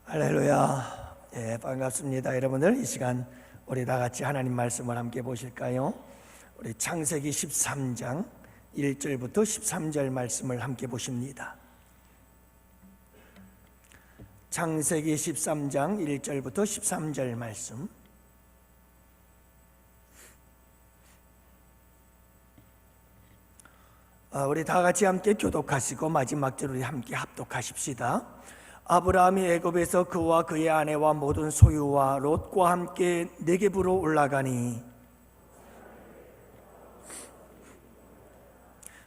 할렐루야. 반갑습니다. 여러분들, 이 시간 우리 다 같이 하나님 말씀을 함께 보실까요? 우리 창세기 13장 1절부터 13절 말씀을 함께 보십니다. 창세기 13장 1절부터 13절 말씀. 우리 다 같이 함께 교독하시고 마지막 절 우리 함께 합독하십시다. 아브라함이 애굽에서 그와 그의 아내와 모든 소유와 롯과 함께 네겝으로 올라가니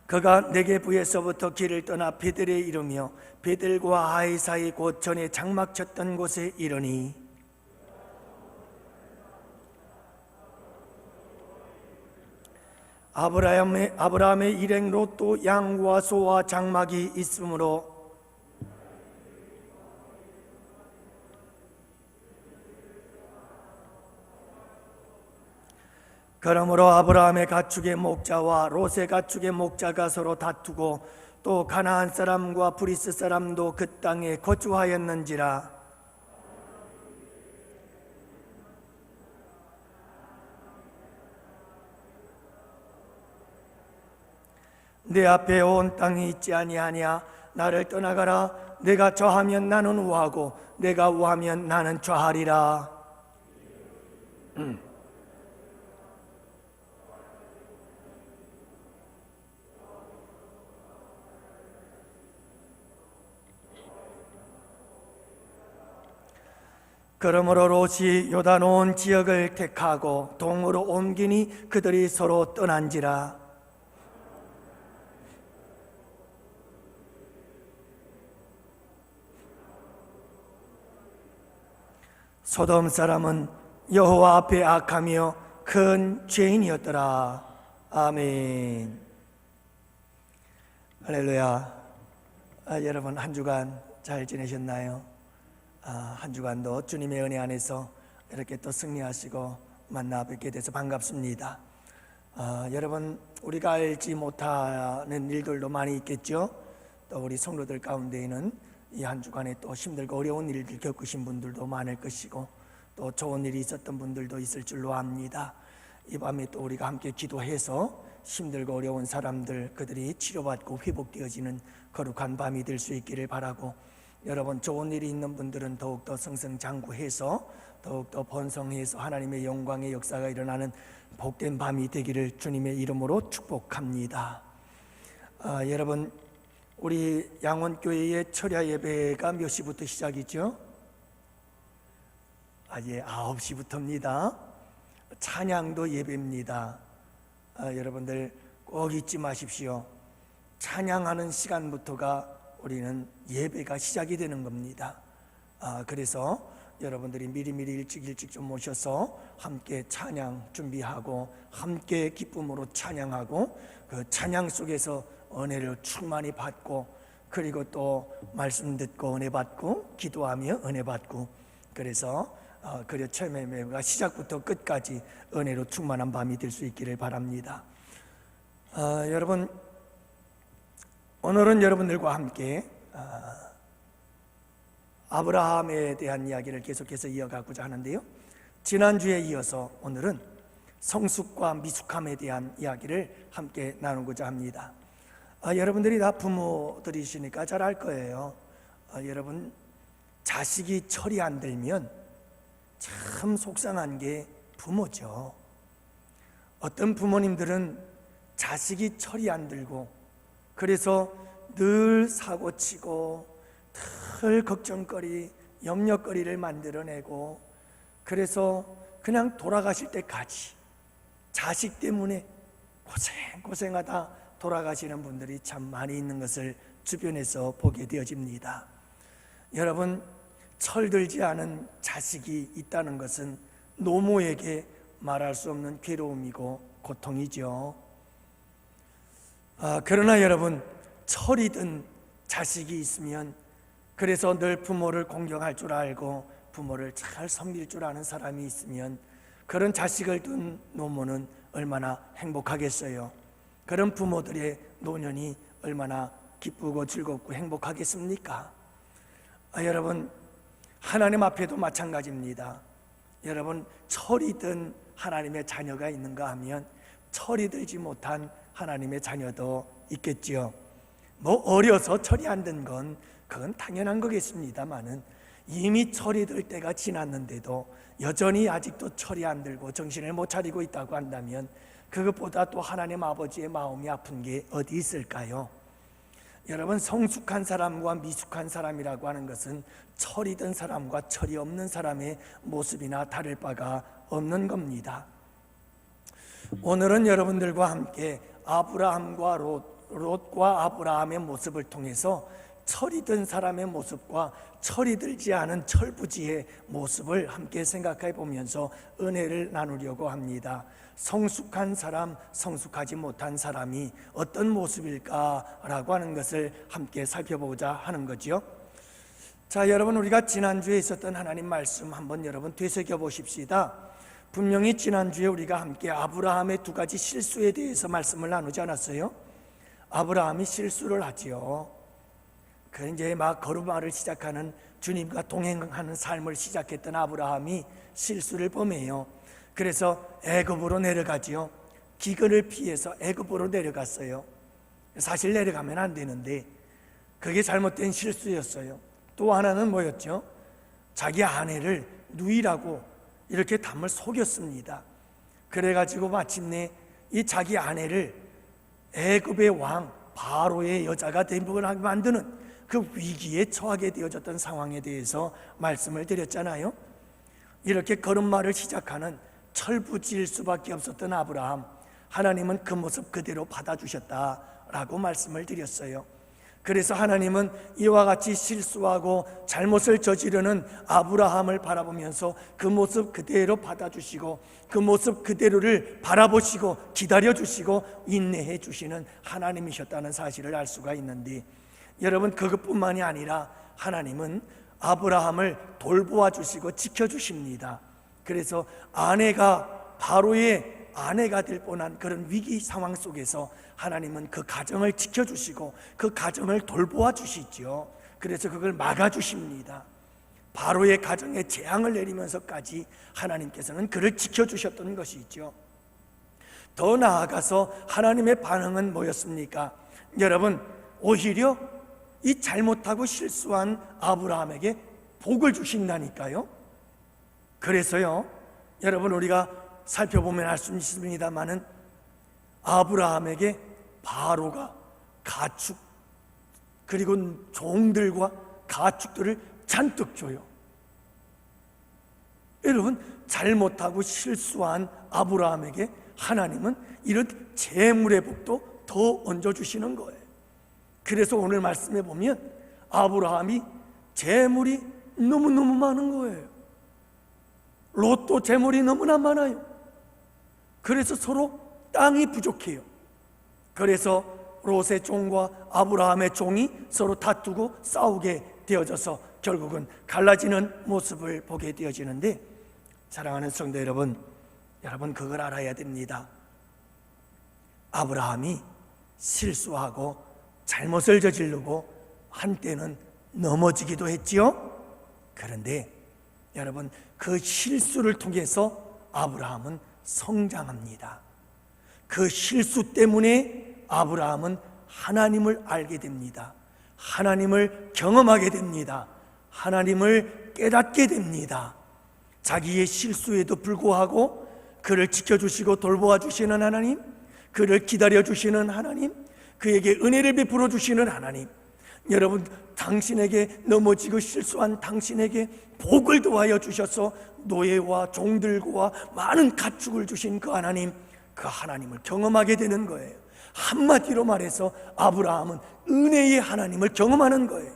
그가 네겝에서부터 길을 떠나 베델에 이르며 베델과 하이 사이 곧 전에 장막 쳤던 곳에 이르니 아브라함의 일행 롯도 양과 소와 장막이 있으므로 그러므로 아브라함의 가축의 목자와 롯의 가축의 목자가 서로 다투고 또 가나안 사람과 브리스 사람도 그 땅에 거주하였는지라. 내 앞에 온 땅이 있지 아니하냐. 나를 떠나가라. 내가 저하면 나는 우하고 내가 우하면 나는 좌하리라. 그러므로 롯이 요단 온 지역을 택하고 동으로 옮기니 그들이 서로 떠난지라. 소돔 사람은 여호와 앞에 악하며 큰 죄인이었더라. 아멘. 할렐루야. 여러분, 한 주간 잘 지내셨나요? 한 주간도 주님의 은혜 안에서 이렇게 또 승리하시고 만나 뵙게 돼서 반갑습니다. 여러분, 우리가 알지 못하는 일들도 많이 있겠죠. 또 우리 성도들 가운데에는 이 한 주간에 또 힘들고 어려운 일들 겪으신 분들도 많을 것이고 또 좋은 일이 있었던 분들도 있을 줄로 압니다. 이 밤에 또 우리가 함께 기도해서 힘들고 어려운 사람들, 그들이 치료받고 회복되어지는 거룩한 밤이 될 수 있기를 바라고, 여러분 좋은 일이 있는 분들은 더욱더 승승장구해서 더욱더 번성해서 하나님의 영광의 역사가 일어나는 복된 밤이 되기를 주님의 이름으로 축복합니다. 여러분, 우리 양원교회의 철야 예배가 몇 시부터 시작이죠? 9시부터입니다. 찬양도 예배입니다. 여러분들 꼭 잊지 마십시오. 찬양하는 시간부터가 우리는 예배가 시작이 되는 겁니다. 그래서 여러분들이 미리미리 일찍 좀 오셔서 함께 찬양 준비하고 함께 기쁨으로 찬양하고 그 찬양 속에서 은혜를 충만히 받고, 그리고 또 말씀 듣고 은혜 받고 기도하며 은혜 받고, 그래서 그리고 철야 예배가 시작부터 끝까지 은혜로 충만한 밤이 될 수 있기를 바랍니다. 여러분, 오늘은 여러분들과 함께 아브라함에 대한 이야기를 계속해서 이어가고자 하는데요, 지난주에 이어서 오늘은 성숙과 미숙함에 대한 이야기를 함께 나누고자 합니다. 여러분들이 다 부모들이시니까 잘 알 거예요. 여러분, 자식이 철이 안 들면 참 속상한 게 부모죠. 어떤 부모님들은 자식이 철이 안 들고 그래서 늘 사고치고 늘 걱정거리, 염려거리를 만들어내고, 그래서 그냥 돌아가실 때까지 자식 때문에 고생하다 돌아가시는 분들이 참 많이 있는 것을 주변에서 보게 되어집니다. 여러분, 철들지 않은 자식이 있다는 것은 노모에게 말할 수 없는 괴로움이고 고통이죠. 그러나 여러분, 철이 든 자식이 있으면, 그래서 늘 부모를 공경할 줄 알고 부모를 잘 섬길 줄 아는 사람이 있으면 그런 자식을 둔 노모는 얼마나 행복하겠어요. 그런 부모들의 노년이 얼마나 기쁘고 즐겁고 행복하겠습니까? 여러분, 하나님 앞에도 마찬가지입니다. 여러분, 철이 든 하나님의 자녀가 있는가 하면 철이 들지 못한 하나님의 자녀도 있겠지요. 뭐 어려서 철이 안 든 건 그건 당연한 거겠습니다만은 이미 철이 들 때가 지났는데도 여전히 아직도 철이 안 들고 정신을 못 차리고 있다고 한다면 그것보다 또 하나님 아버지의 마음이 아픈 게 어디 있을까요? 여러분, 성숙한 사람과 미숙한 사람이라고 하는 것은 철이 든 사람과 철이 없는 사람의 모습이나 다를 바가 없는 겁니다. 오늘은 여러분들과 함께 아브라함과 롯과 아브라함의 모습을 통해서 철이 든 사람의 모습과 철이 들지 않은 철부지의 모습을 함께 생각해 보면서 은혜를 나누려고 합니다. 성숙한 사람, 성숙하지 못한 사람이 어떤 모습일까라고 하는 것을 함께 살펴보고자 하는 거죠. 자, 여러분, 우리가 지난주에 있었던 하나님 말씀 한번 여러분 되새겨 보십시다. 분명히 지난주에 우리가 함께 아브라함의 두 가지 실수에 대해서 말씀을 나누지 않았어요? 아브라함이 실수를 하지요. 그 이제 막 걸음마를 시작하는, 주님과 동행하는 삶을 시작했던 아브라함이 실수를 범해요. 그래서 애굽으로 내려가지요. 기근을 피해서 애굽으로 내려갔어요. 사실 내려가면 안 되는데 그게 잘못된 실수였어요. 또 하나는 뭐였죠? 자기 아내를 누이라고 이렇게 담을 속였습니다. 그래가지고 마침내 이 자기 아내를 애굽의 왕 바로의 여자가 되게 만드는 그 위기에 처하게 되어졌던 상황에 대해서 말씀을 드렸잖아요. 이렇게 걸음마를 시작하는 철부지일 수밖에 없었던 아브라함, 하나님은 그 모습 그대로 받아주셨다라고 말씀을 드렸어요. 그래서 하나님은 이와 같이 실수하고 잘못을 저지르는 아브라함을 바라보면서 그 모습 그대로 받아주시고 그 모습 그대로를 바라보시고 기다려주시고 인내해 주시는 하나님이셨다는 사실을 알 수가 있는데, 여러분, 그것뿐만이 아니라 하나님은 아브라함을 돌보아 주시고 지켜주십니다. 그래서 아내가 바로의 아내가 될 뻔한 그런 위기 상황 속에서 하나님은 그 가정을 지켜주시고 그 가정을 돌보아 주시죠. 그래서 그걸 막아주십니다. 바로의 가정에 재앙을 내리면서까지 하나님께서는 그를 지켜주셨던 것이죠. 더 나아가서 하나님의 반응은 뭐였습니까? 여러분, 오히려 이 잘못하고 실수한 아브라함에게 복을 주신다니까요. 그래서요, 여러분, 우리가 살펴보면 알 수 있습니다만은 아브라함에게 바로가 가축 그리고 종들과 가축들을 잔뜩 줘요. 여러분, 잘못하고 실수한 아브라함에게 하나님은 이런 재물의 복도 더 얹어주시는 거예요. 그래서 오늘 말씀에 보면 아브라함이 재물이 너무너무 많은 거예요. 롯도 재물이 너무나 많아요. 그래서 서로 땅이 부족해요. 그래서 롯의 종과 아브라함의 종이 서로 다투고 싸우게 되어져서 결국은 갈라지는 모습을 보게 되어지는데, 사랑하는 성도 여러분, 그걸 알아야 됩니다. 아브라함이 실수하고 잘못을 저지르고 한때는 넘어지기도 했지요. 그런데 여러분, 그 실수를 통해서 아브라함은 성장합니다. 그 실수 때문에 아브라함은 하나님을 알게 됩니다. 하나님을 경험하게 됩니다. 하나님을 깨닫게 됩니다. 자기의 실수에도 불구하고 그를 지켜주시고 돌보아 주시는 하나님, 그를 기다려 주시는 하나님, 그에게 은혜를 베풀어 주시는 하나님, 여러분, 당신에게 넘어지고 실수한 당신에게 복을 더하여 주셔서 노예와 종들과 많은 가축을 주신 그 하나님, 그 하나님을 경험하게 되는 거예요. 한마디로 말해서 아브라함은 은혜의 하나님을 경험하는 거예요.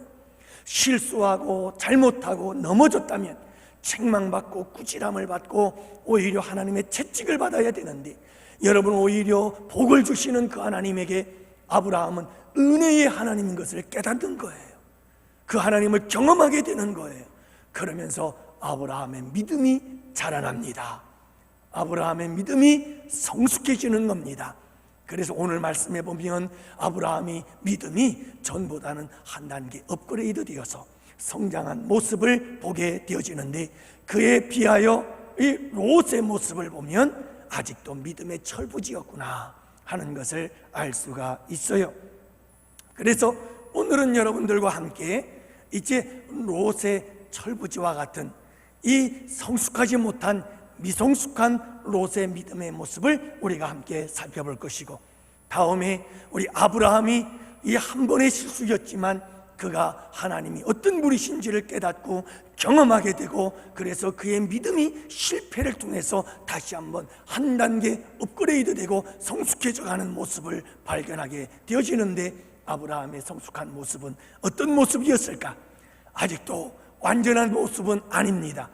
실수하고 잘못하고 넘어졌다면 책망받고 꾸지람을 받고 오히려 하나님의 채찍을 받아야 되는데, 여러분, 오히려 복을 주시는 그 하나님에게 아브라함은 은혜의 하나님인 것을 깨닫는 거예요. 그 하나님을 경험하게 되는 거예요. 그러면서 아브라함의 믿음이 자라납니다. 아브라함의 믿음이 성숙해지는 겁니다. 그래서 오늘 말씀해 보면 아브라함이 믿음이 전보다는 한 단계 업그레이드 되어서 성장한 모습을 보게 되어지는데, 그에 비하여 이 롯의 모습을 보면 아직도 믿음의 철부지였구나 하는 것을 알 수가 있어요. 그래서 오늘은 여러분들과 함께 이제 롯의 철부지와 같은 이 성숙하지 못한 미성숙한 롯의 믿음의 모습을 우리가 함께 살펴볼 것이고, 다음에 우리 아브라함이 이 한 번의 실수였지만 그가 하나님이 어떤 분이신지를 깨닫고 경험하게 되고, 그래서 그의 믿음이 실패를 통해서 다시 한번 한 단계 업그레이드 되고 성숙해져 가는 모습을 발견하게 되어지는데, 아브라함의 성숙한 모습은 어떤 모습이었을까? 아직도 완전한 모습은 아닙니다.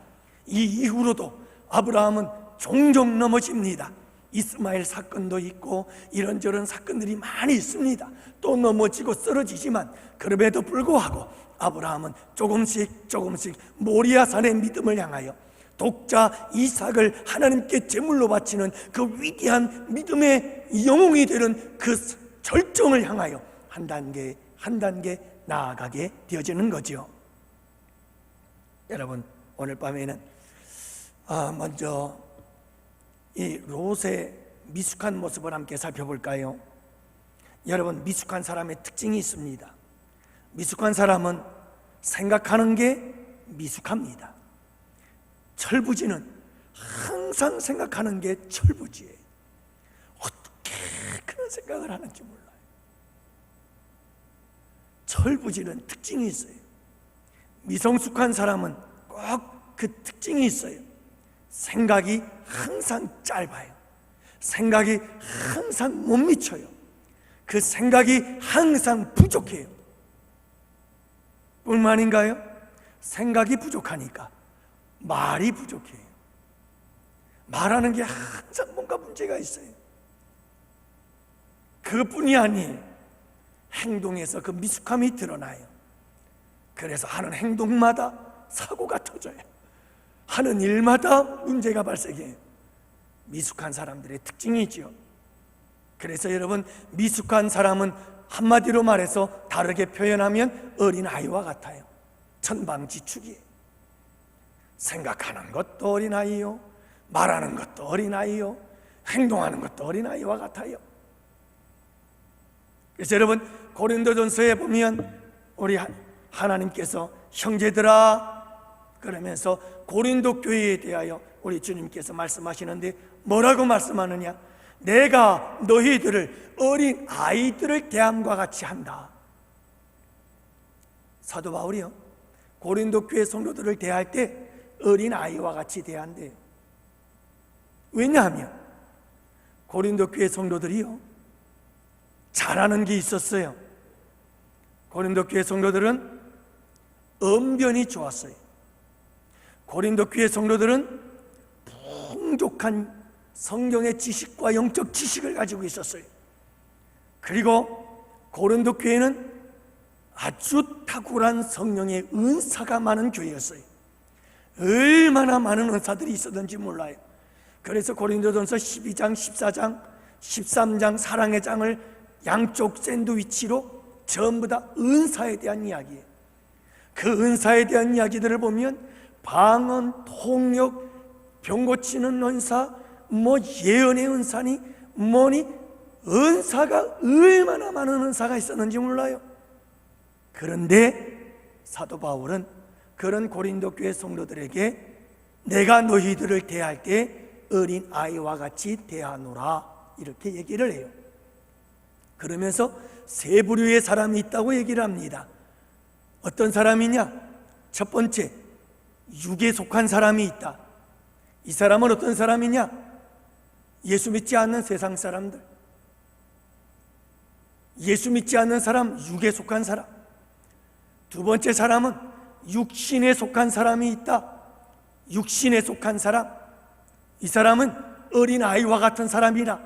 이 이후로도 아브라함은 종종 넘어집니다. 이스마엘 사건도 있고 이런저런 사건들이 많이 있습니다. 또 넘어지고 쓰러지지만 그럼에도 불구하고 아브라함은 조금씩 모리아산의 믿음을 향하여 독자 이삭을 하나님께 제물로 바치는 그 위대한 믿음의 영웅이 되는 그 절정을 향하여 한 단계 나아가게 되어지는 거죠. 여러분, 오늘 밤에는 먼저 이 롯의 미숙한 모습을 함께 살펴볼까요? 여러분, 미숙한 사람의 특징이 있습니다. 미숙한 사람은 생각하는 게 미숙합니다. 철부지는 항상 생각하는 게 철부지예요. 어떻게 그런 생각을 하는지 몰라요. 철부지는 특징이 있어요. 미성숙한 사람은 꼭 그 특징이 있어요. 생각이 항상 짧아요. 생각이 항상 못 미쳐요. 그 생각이 항상 부족해요. 뿐만인가요? 생각이 부족하니까 말이 부족해요. 말하는 게 항상 뭔가 문제가 있어요. 그뿐이 아니에요. 행동에서 그 미숙함이 드러나요. 그래서 하는 행동마다 사고가 터져요. 하는 일마다 문제가 발생해요. 미숙한 사람들의 특징이지요. 그래서 여러분, 미숙한 사람은 한마디로 말해서 다르게 표현하면 어린아이와 같아요. 천방지축이에요. 생각하는 것도 어린아이요, 말하는 것도 어린아이요, 행동하는 것도 어린아이와 같아요. 그래서 여러분, 고린도전서에 보면 우리 하나님께서 형제들아 그러면서 고린도 교회에 대하여 우리 주님께서 말씀하시는데 뭐라고 말씀하느냐? 내가 너희들을 어린 아이들을 대함과 같이 한다. 사도 바울이요, 고린도 교회 성도들을 대할 때 어린 아이와 같이 대한대요. 왜냐하면 고린도 교회 성도들이요, 잘하는 게 있었어요. 고린도 교회 성도들은 언변이 좋았어요. 고린도 교회 성도들은 풍족한 성경의 지식과 영적 지식을 가지고 있었어요. 그리고 고린도 교회는 아주 탁월한 성령의 은사가 많은 교회였어요. 얼마나 많은 은사들이 있었는지 몰라요. 그래서 고린도전서 12장, 14장, 13장 사랑의 장을 양쪽 샌드위치로 전부 다 은사에 대한 이야기예요. 그 은사에 대한 이야기들을 보면 방언, 통역, 병 고치는 은사, 예언의 은사니 뭐니 은사가 얼마나 많은 은사가 있었는지 몰라요. 그런데 사도 바울은 그런 고린도 교회 성도들에게 내가 너희들을 대할 때 어린 아이와 같이 대하노라 이렇게 얘기를 해요. 그러면서 세 부류의 사람이 있다고 얘기를 합니다. 어떤 사람이냐? 첫 번째, 육에 속한 사람이 있다. 이 사람은 어떤 사람이냐? 예수 믿지 않는 세상 사람들, 예수 믿지 않는 사람, 육에 속한 사람. 두 번째 사람은 육신에 속한 사람이 있다. 육신에 속한 사람, 이 사람은 어린 아이와 같은 사람이라.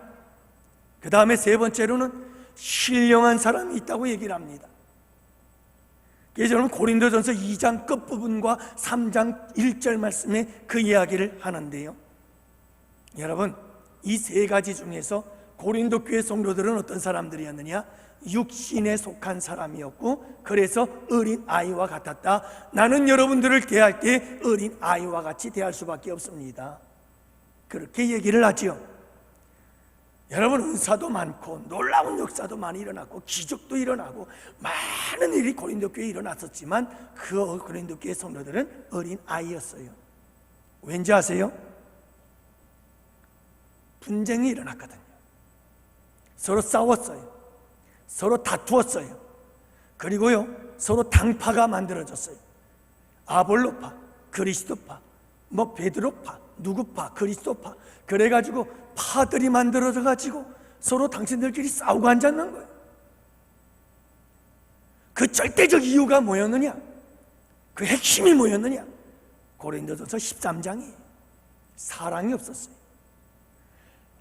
그 다음에 세 번째로는 신령한 사람이 있다고 얘기를 합니다. 그래서 여러분, 고린도전서 2장 끝부분과 3장 1절 말씀에 그 이야기를 하는데요, 여러분, 이 세 가지 중에서 고린도 교회 성도들은 어떤 사람들이었느냐? 육신에 속한 사람이었고, 그래서 어린 아이와 같았다. 나는 여러분들을 대할 때 어린 아이와 같이 대할 수밖에 없습니다. 그렇게 얘기를 하지요. 여러분, 은사도 많고 놀라운 역사도 많이 일어났고 기적도 일어나고 많은 일이 고린도 교회에 일어났었지만 그 고린도 교회 성도들은 어린 아이였어요. 왠지 아세요? 분쟁이 일어났거든요. 서로 싸웠어요. 서로 다투었어요. 그리고요, 서로 당파가 만들어졌어요. 아볼로파, 그리스도파, 뭐 베드로파, 누구파, 그리스도파. 그래가지고 파들이 만들어져 가지고 서로 당신들끼리 싸우고 앉았는 거예요. 그 절대적 이유가 뭐였느냐? 그 핵심이 뭐였느냐? 고린도전서 13장이에요. 사랑이 없었어요.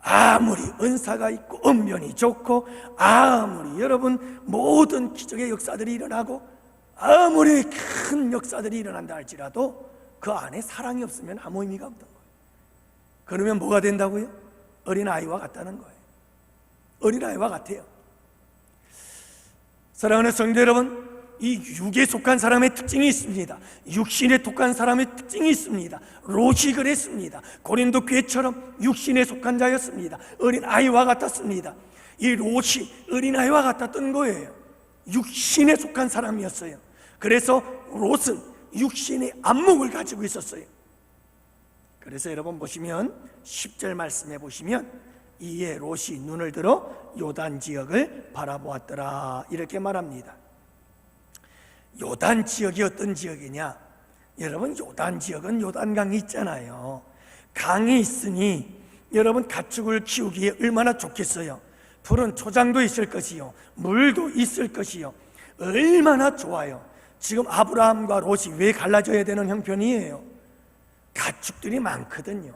아무리 은사가 있고 언변이 좋고 아무리 여러분 모든 기적의 역사들이 일어나고 아무리 큰 역사들이 일어난다 할지라도 그 안에 사랑이 없으면 아무 의미가 없던 거예요. 그러면 뭐가 된다고요? 어린아이와 같다는 거예요. 어린아이와 같아요. 사랑하는 성도 여러분, 이 육에 속한 사람의 특징이 있습니다. 육신에 속한 사람의 특징이 있습니다. 롯이 그랬습니다. 고린도 교회처럼 육신에 속한 자였습니다. 어린아이와 같았습니다. 이 롯이 어린아이와 같았던 거예요. 육신에 속한 사람이었어요. 그래서 롯은 육신의 안목을 가지고 있었어요. 그래서 여러분 보시면 10절 말씀해 보시면 이에 롯이 눈을 들어 요단 지역을 바라보았더라 이렇게 말합니다. 요단 지역이 어떤 지역이냐? 여러분, 요단 지역은 요단강이 있잖아요. 강이 있으니 여러분 가축을 키우기에 얼마나 좋겠어요. 푸른 초장도 있을 것이요, 물도 있을 것이요. 얼마나 좋아요. 지금 아브라함과 롯이 왜 갈라져야 되는 형편이에요? 가축들이 많거든요.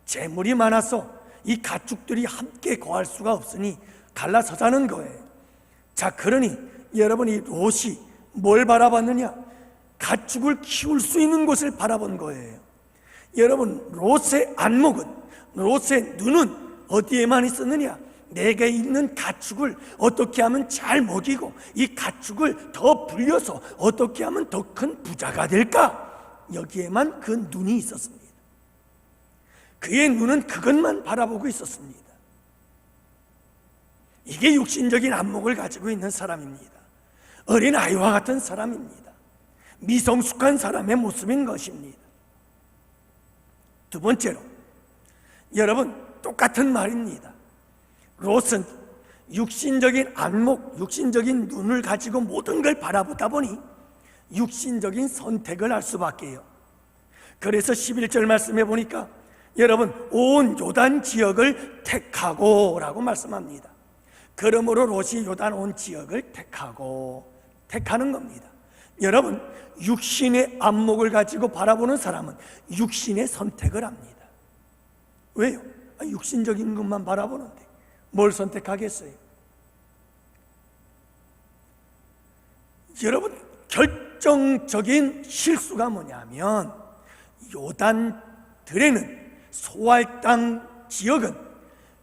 재물이 많아서 이 가축들이 함께 거할 수가 없으니 갈라서자는 거예요. 자, 그러니 여러분, 이 롯이 뭘 바라봤느냐? 가축을 키울 수 있는 곳을 바라본 거예요. 여러분, 롯의 안목은, 롯의 눈은 어디에만 있었느냐? 내게 있는 가축을 어떻게 하면 잘 먹이고 이 가축을 더 불려서 어떻게 하면 더 큰 부자가 될까? 여기에만 그 눈이 있었습니다. 그의 눈은 그것만 바라보고 있었습니다. 이게 육신적인 안목을 가지고 있는 사람입니다. 어린아이와 같은 사람입니다. 미성숙한 사람의 모습인 것입니다. 두 번째로, 여러분, 똑같은 말입니다. 롯은 육신적인 안목, 육신적인 눈을 가지고 모든 걸 바라보다 보니 육신적인 선택을 할 수밖에요. 그래서 11절 말씀해 보니까 여러분, 온 요단 지역을 택하고 라고 말씀합니다. 그러므로 롯이 요단 온 지역을 택하는 겁니다. 여러분, 육신의 안목을 가지고 바라보는 사람은 육신의 선택을 합니다. 왜요? 육신적인 것만 바라보는데 뭘 선택하겠어요? 여러분, 결정적인 실수가 뭐냐면 요단 들에는 소알 땅 지역은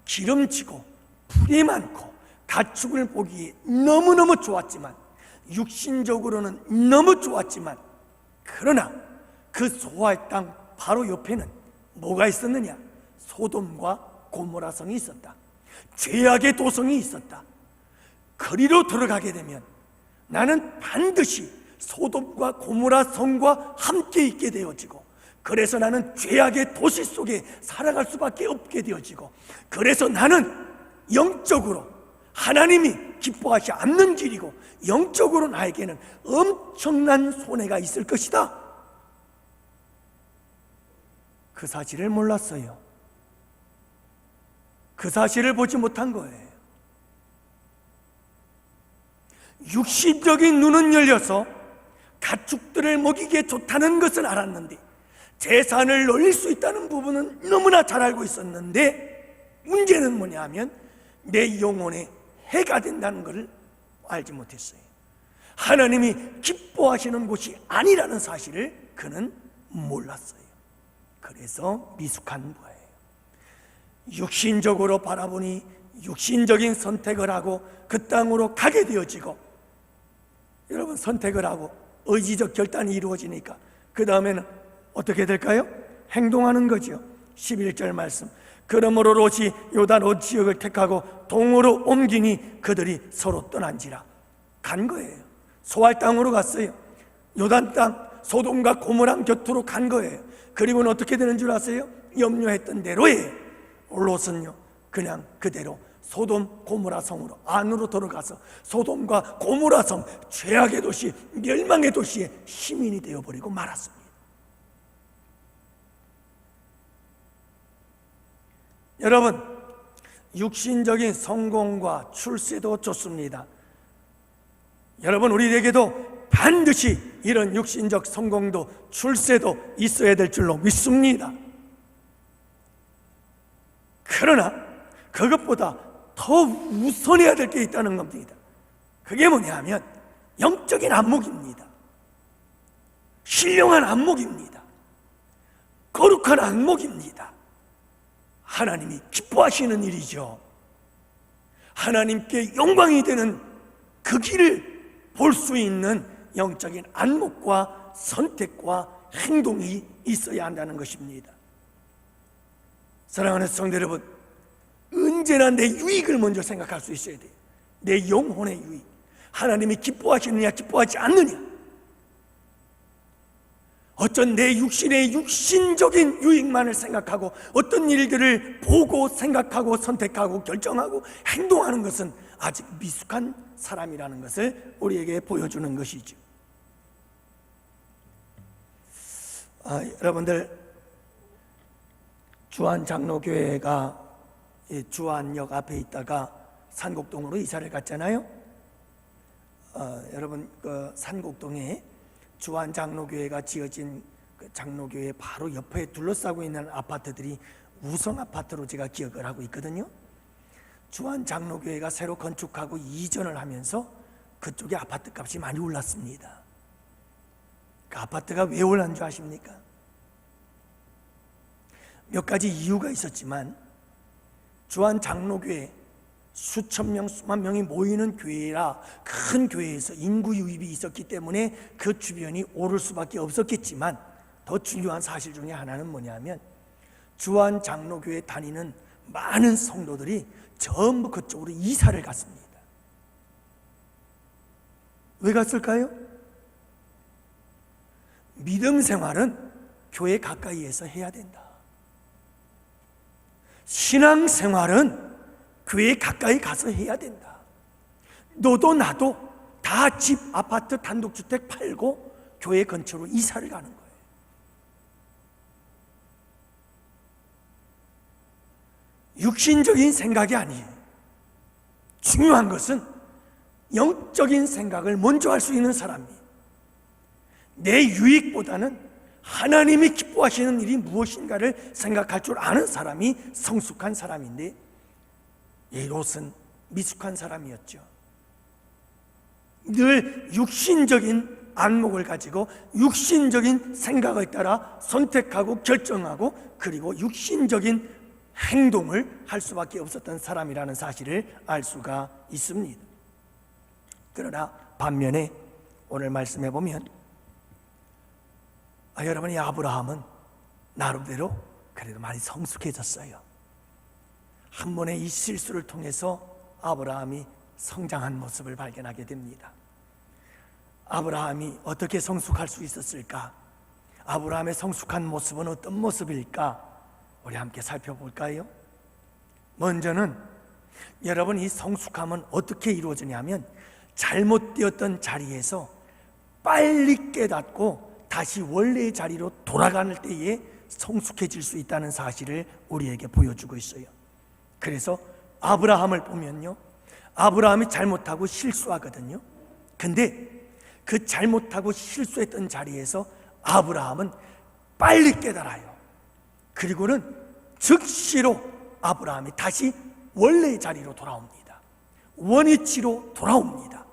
기름지고 풀이 많고 가축을 보기에 너무너무 좋았지만, 육신적으로는 너무 좋았지만, 그러나 그 소알 땅 바로 옆에는 뭐가 있었느냐? 소돔과 고모라 성이 있었다. 죄악의 도성이 있었다. 거리로 들어가게 되면 나는 반드시 소돔과 고모라 성과 함께 있게 되어지고, 그래서 나는 죄악의 도시 속에 살아갈 수밖에 없게 되어지고, 그래서 나는 영적으로 하나님이 기뻐하지 않는 길이고 영적으로 나에게는 엄청난 손해가 있을 것이다. 그 사실을 몰랐어요. 그 사실을 보지 못한 거예요. 육신적인 눈은 열려서 가축들을 먹이기에 좋다는 것은 알았는데, 재산을 올릴 수 있다는 부분은 너무나 잘 알고 있었는데, 문제는 뭐냐면 내 영혼에 해가 된다는 것을 알지 못했어요. 하나님이 기뻐하시는 곳이 아니라는 사실을 그는 몰랐어요. 그래서 미숙한 거예요. 육신적으로 바라보니 육신적인 선택을 하고 그 땅으로 가게 되어지고, 여러분 선택을 하고 의지적 결단이 이루어지니까 그 다음에는 어떻게 될까요? 행동하는 거죠. 11절 말씀, 그러므로 롯이 요단 온 지역을 택하고 동으로 옮기니 그들이 서로 떠난지라. 간 거예요. 소알 땅으로 갔어요. 요단 땅 소돔과 고모람 곁으로 간 거예요. 그리고는 어떻게 되는 줄 아세요? 염려했던 대로에 롯은요 그냥 그대로 소돔 고모라 성으로 안으로 들어가서 소돔과 고모라 성, 죄악의 도시, 멸망의 도시의 시민이 되어버리고 말았습니다. 여러분, 육신적인 성공과 출세도 좋습니다. 여러분, 우리에게도 반드시 이런 육신적 성공도 출세도 있어야 될 줄로 믿습니다. 그러나 그것보다 더 우선해야 될 게 있다는 겁니다. 그게 뭐냐 하면 영적인 안목입니다. 신령한 안목입니다. 거룩한 안목입니다. 하나님이 기뻐하시는 일이죠. 하나님께 영광이 되는 그 길을 볼 수 있는 영적인 안목과 선택과 행동이 있어야 한다는 것입니다. 사랑하는 성도 여러분, 언제나 내 유익을 먼저 생각할 수 있어야 돼요. 내 영혼의 유익, 하나님이 기뻐하시느냐 기뻐하지 않느냐, 어쩐 내 육신의 육신적인 유익만을 생각하고 어떤 일들을 보고 생각하고 선택하고 결정하고 행동하는 것은 아직 미숙한 사람이라는 것을 우리에게 보여주는 것이죠. 여러분들, 주안장로교회가 주안역 앞에 있다가 산곡동으로 이사를 갔잖아요. 여러분, 그 산곡동에 주안장로교회가 지어진 그 장로교회 바로 옆에 둘러싸고 있는 아파트들이 우성 아파트로 제가 기억을 하고 있거든요. 주안장로교회가 새로 건축하고 이전을 하면서 그쪽에 아파트 값이 많이 올랐습니다. 그 아파트가 왜 올랐는 줄 아십니까? 몇 가지 이유가 있었지만 주안장로교회 수천 명, 수만 명이 모이는 교회라 큰 교회에서 인구 유입이 있었기 때문에 그 주변이 오를 수밖에 없었겠지만, 더 중요한 사실 중에 하나는 뭐냐면 주안장로교회 다니는 많은 성도들이 전부 그쪽으로 이사를 갔습니다. 왜 갔을까요? 믿음 생활은 교회 가까이에서 해야 된다. 신앙 생활은 교회 가까이 가서 해야 된다. 너도 나도 다 집, 아파트, 단독주택 팔고 교회 근처로 이사를 가는 거예요. 육신적인 생각이 아니에요. 중요한 것은 영적인 생각을 먼저 할 수 있는 사람이에요. 내 유익보다는 하나님이 기뻐하시는 일이 무엇인가를 생각할 줄 아는 사람이 성숙한 사람인데, 이 롯은 미숙한 사람이었죠. 늘 육신적인 안목을 가지고 육신적인 생각에 따라 선택하고 결정하고 그리고 육신적인 행동을 할 수밖에 없었던 사람이라는 사실을 알 수가 있습니다. 그러나 반면에 오늘 말씀해 보면 여러분이 아브라함은 나름대로 그래도 많이 성숙해졌어요. 한 번의 이 실수를 통해서 아브라함이 성장한 모습을 발견하게 됩니다. 아브라함이 어떻게 성숙할 수 있었을까? 아브라함의 성숙한 모습은 어떤 모습일까? 우리 함께 살펴볼까요? 먼저는 여러분, 이 성숙함은 어떻게 이루어지냐면 잘못되었던 자리에서 빨리 깨닫고 다시 원래의 자리로 돌아가는 때에 성숙해질 수 있다는 사실을 우리에게 보여주고 있어요. 그래서 아브라함을 보면요, 아브라함이 잘못하고 실수하거든요. 근데 그 잘못하고 실수했던 자리에서 아브라함은 빨리 깨달아요. 그리고는 즉시로 아브라함이 다시 원래의 자리로 돌아옵니다. 원위치로 돌아옵니다.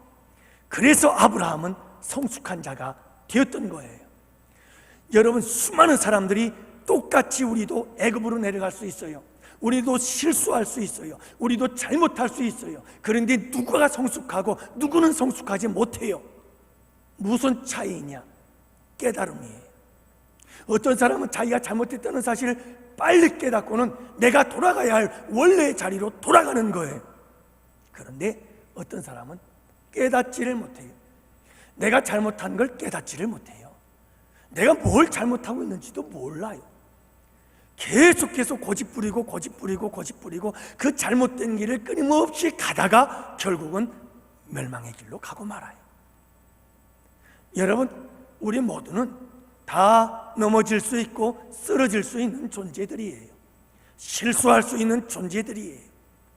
그래서 아브라함은 성숙한 자가 되었던 거예요. 여러분, 수많은 사람들이 똑같이 우리도 애굽으로 내려갈 수 있어요. 우리도 실수할 수 있어요. 우리도 잘못할 수 있어요. 그런데 누구가 성숙하고 누구는 성숙하지 못해요. 무슨 차이냐? 깨달음이에요. 어떤 사람은 자기가 잘못했다는 사실을 빨리 깨닫고는 내가 돌아가야 할 원래의 자리로 돌아가는 거예요. 그런데 어떤 사람은 깨닫지를 못해요. 내가 잘못한 걸 깨닫지를 못해요. 내가 뭘 잘못하고 있는지도 몰라요. 계속해서 고집부리고 그 잘못된 길을 끊임없이 가다가 결국은 멸망의 길로 가고 말아요. 여러분, 우리 모두는 다 넘어질 수 있고 쓰러질 수 있는 존재들이에요. 실수할 수 있는 존재들이에요.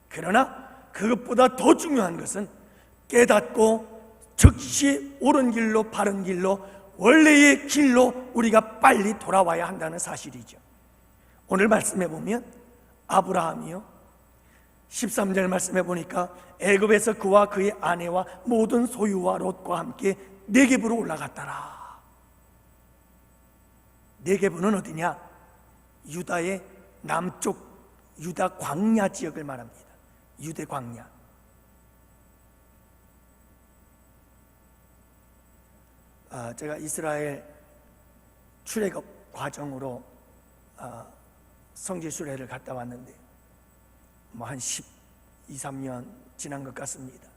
그러나 그것보다 더 중요한 것은 깨닫고 즉시 옳은 길로, 바른 길로, 원래의 길로 우리가 빨리 돌아와야 한다는 사실이죠. 오늘 말씀해 보면 아브라함이요, 13절 말씀해 보니까 애굽에서 그와 그의 아내와 모든 소유와 롯과 함께 네겝으로 올라갔더라. 네겝은 어디냐? 유다의 남쪽 유다 광야 지역을 말합니다. 유대 광야. 제가 이스라엘 출애굽 과정으로 성지 순례를 갔다 왔는데 한 12, 13년 지난 것 같습니다.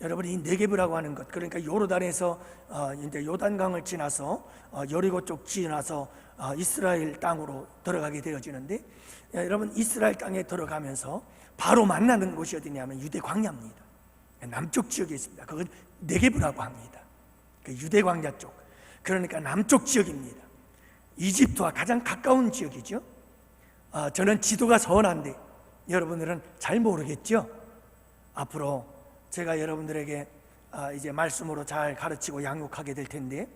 여러분, 이 네겝이라고 하는 것, 그러니까 요르단에서 이제 요단강을 지나서 여리고 쪽 지나서 이스라엘 땅으로 들어가게 되어지는데, 여러분, 이스라엘 땅에 들어가면서 바로 만나는 곳이 어디냐면 유대 광야입니다. 남쪽 지역에 있습니다. 그건 네겝이라고 합니다. 그 유대 광야 쪽, 그러니까 남쪽 지역입니다. 이집트와 가장 가까운 지역이죠. 저는 지도가 선한데 여러분들은 잘 모르겠죠. 앞으로 제가 여러분들에게 이제 말씀으로 잘 가르치고 양육하게 될 텐데,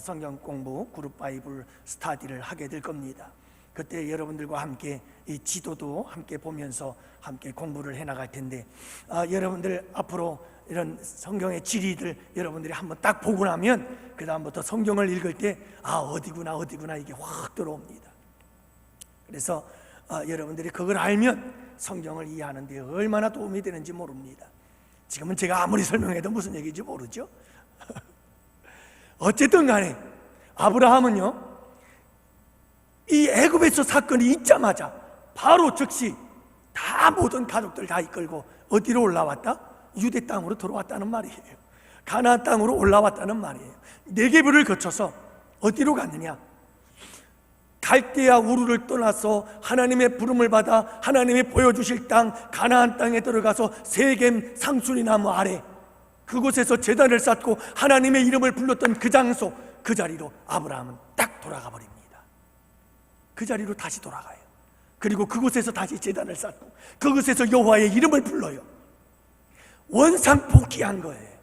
성경 공부, 그룹 바이블 스터디를 하게 될 겁니다. 그때 여러분들과 함께 이 지도도 함께 보면서 함께 공부를 해나갈 텐데, 여러분들 앞으로 이런 성경의 지리들 여러분들이 한번 딱 보고 나면 그 다음부터 성경을 읽을 때 어디구나 이게 확 들어옵니다. 그래서 여러분들이 그걸 알면 성경을 이해하는 데 얼마나 도움이 되는지 모릅니다. 지금은 제가 아무리 설명해도 무슨 얘기인지 모르죠. 어쨌든 간에 아브라함은요, 이 애굽에서 사건이 있자마자 바로 즉시 다 모든 가족들 다 이끌고 어디로 올라왔다? 유대 땅으로 들어왔다는 말이에요. 가나안 땅으로 올라왔다는 말이에요. 네겝을 거쳐서 어디로 갔느냐? 갈대아 우르를 떠나서 하나님의 부름을 받아 하나님이 보여주실 땅 가나안 땅에 들어가서 세겜 상수리 나무 아래 그곳에서 제단을 쌓고 하나님의 이름을 불렀던 그 장소, 그 자리로 아브라함은 딱 돌아가 버립니다. 그 자리로 다시 돌아가요. 그리고 그곳에서 다시 제단을 쌓고 그곳에서 여호와의 이름을 불러요. 원상복귀한 거예요.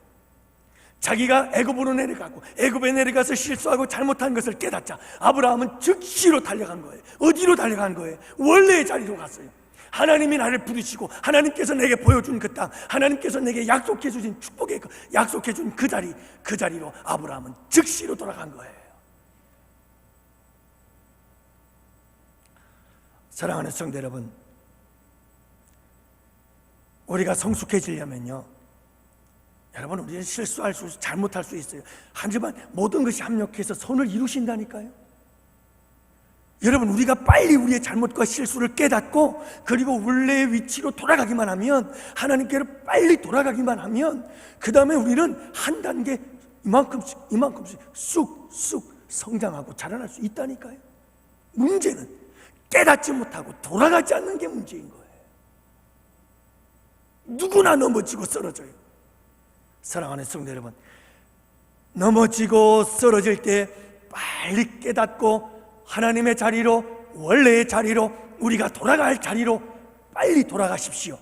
자기가 애굽으로 내려가고 애굽에 내려가서 실수하고 잘못한 것을 깨닫자 아브라함은 즉시로 달려간 거예요. 어디로 달려간 거예요? 원래의 자리로 갔어요. 하나님이 나를 부르시고 하나님께서 내게 보여준 그 땅, 하나님께서 내게 약속해 주신 축복의 약속해 준 그 자리로 아브라함은 즉시로 돌아간 거예요. 사랑하는 성도 여러분, 우리가 성숙해지려면요, 여러분, 우리는 실수할 수, 잘못할 수 있어요. 하지만 모든 것이 합력해서 선을 이루신다니까요. 여러분, 우리가 빨리 우리의 잘못과 실수를 깨닫고 그리고 원래의 위치로 돌아가기만 하면, 하나님께로 빨리 돌아가기만 하면 그 다음에 우리는 한 단계 이만큼씩 쑥쑥 성장하고 자라날 수 있다니까요. 문제는 깨닫지 못하고 돌아가지 않는 게 문제인 거예요. 누구나 넘어지고 쓰러져요. 사랑하는 성도 여러분, 넘어지고 쓰러질 때 빨리 깨닫고 하나님의 자리로, 원래의 자리로, 우리가 돌아갈 할 자리로 빨리 돌아가십시오.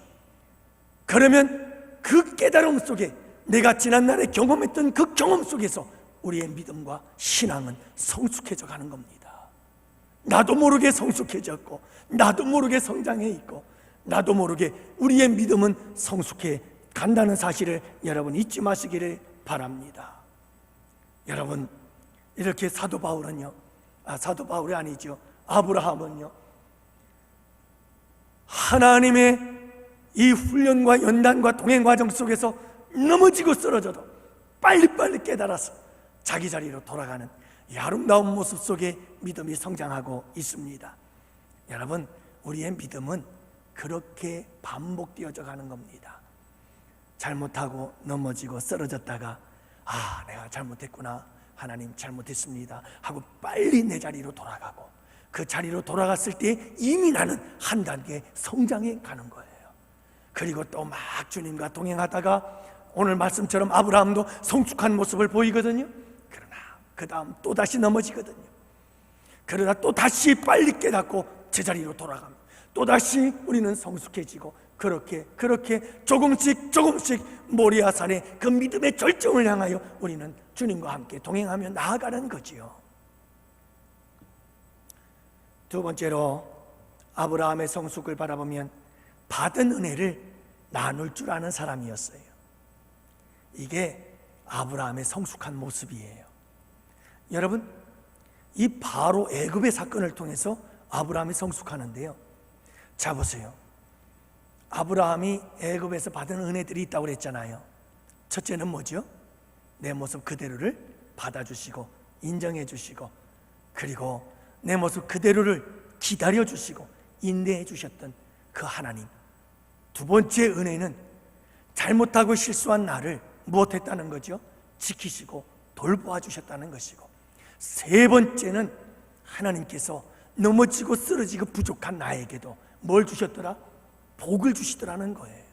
그러면 그 깨달음 속에, 내가 지난날에 경험했던 그 경험 속에서 우리의 믿음과 신앙은 성숙해져 가는 겁니다. 나도 모르게 성숙해졌고, 나도 모르게 성장해 있고, 나도 모르게 우리의 믿음은 성숙해 간다는 사실을 여러분 잊지 마시기를 바랍니다. 여러분, 이렇게 사도 바울은요, 사도 바울이 아니죠, 아브라함은요, 하나님의 이 훈련과 연단과 동행 과정 속에서 넘어지고 쓰러져도 빨리빨리 깨달아서 자기 자리로 돌아가는 이 아름다운 모습 속에 믿음이 성장하고 있습니다. 여러분, 우리의 믿음은 그렇게 반복되어져 가는 겁니다. 잘못하고 넘어지고 쓰러졌다가 내가 잘못했구나, 하나님 잘못했습니다 하고 빨리 내 자리로 돌아가고, 그 자리로 돌아갔을 때 이미 나는 한 단계 성장해 가는 거예요. 그리고 또 막 주님과 동행하다가 오늘 말씀처럼 아브라함도 성숙한 모습을 보이거든요. 그러나 그 다음 또 다시 넘어지거든요. 그러나 또 다시 빨리 깨닫고 제자리로 돌아갑니다. 또 다시 우리는 성숙해지고, 그렇게 조금씩 모리아산의 그 믿음의 절정을 향하여 우리는 주님과 함께 동행하며 나아가는 거지요. 두 번째로, 아브라함의 성숙을 바라보면 받은 은혜를 나눌 줄 아는 사람이었어요. 이게 아브라함의 성숙한 모습이에요. 여러분, 이 바로 애굽의 사건을 통해서 아브라함이 성숙하는데요. 자 보세요. 아브라함이 애굽에서 받은 은혜들이 있다고 그랬잖아요. 첫째는 뭐죠? 내 모습 그대로를 받아주시고 인정해 주시고, 그리고 내 모습 그대로를 기다려 주시고 인내해 주셨던 그 하나님. 두 번째 은혜는 잘못하고 실수한 나를 무엇했다는 거죠? 지키시고 돌보아 주셨다는 것이고, 세 번째는 하나님께서 넘어지고 쓰러지고 부족한 나에게도 뭘 주셨더라? 복을 주시더라는 거예요.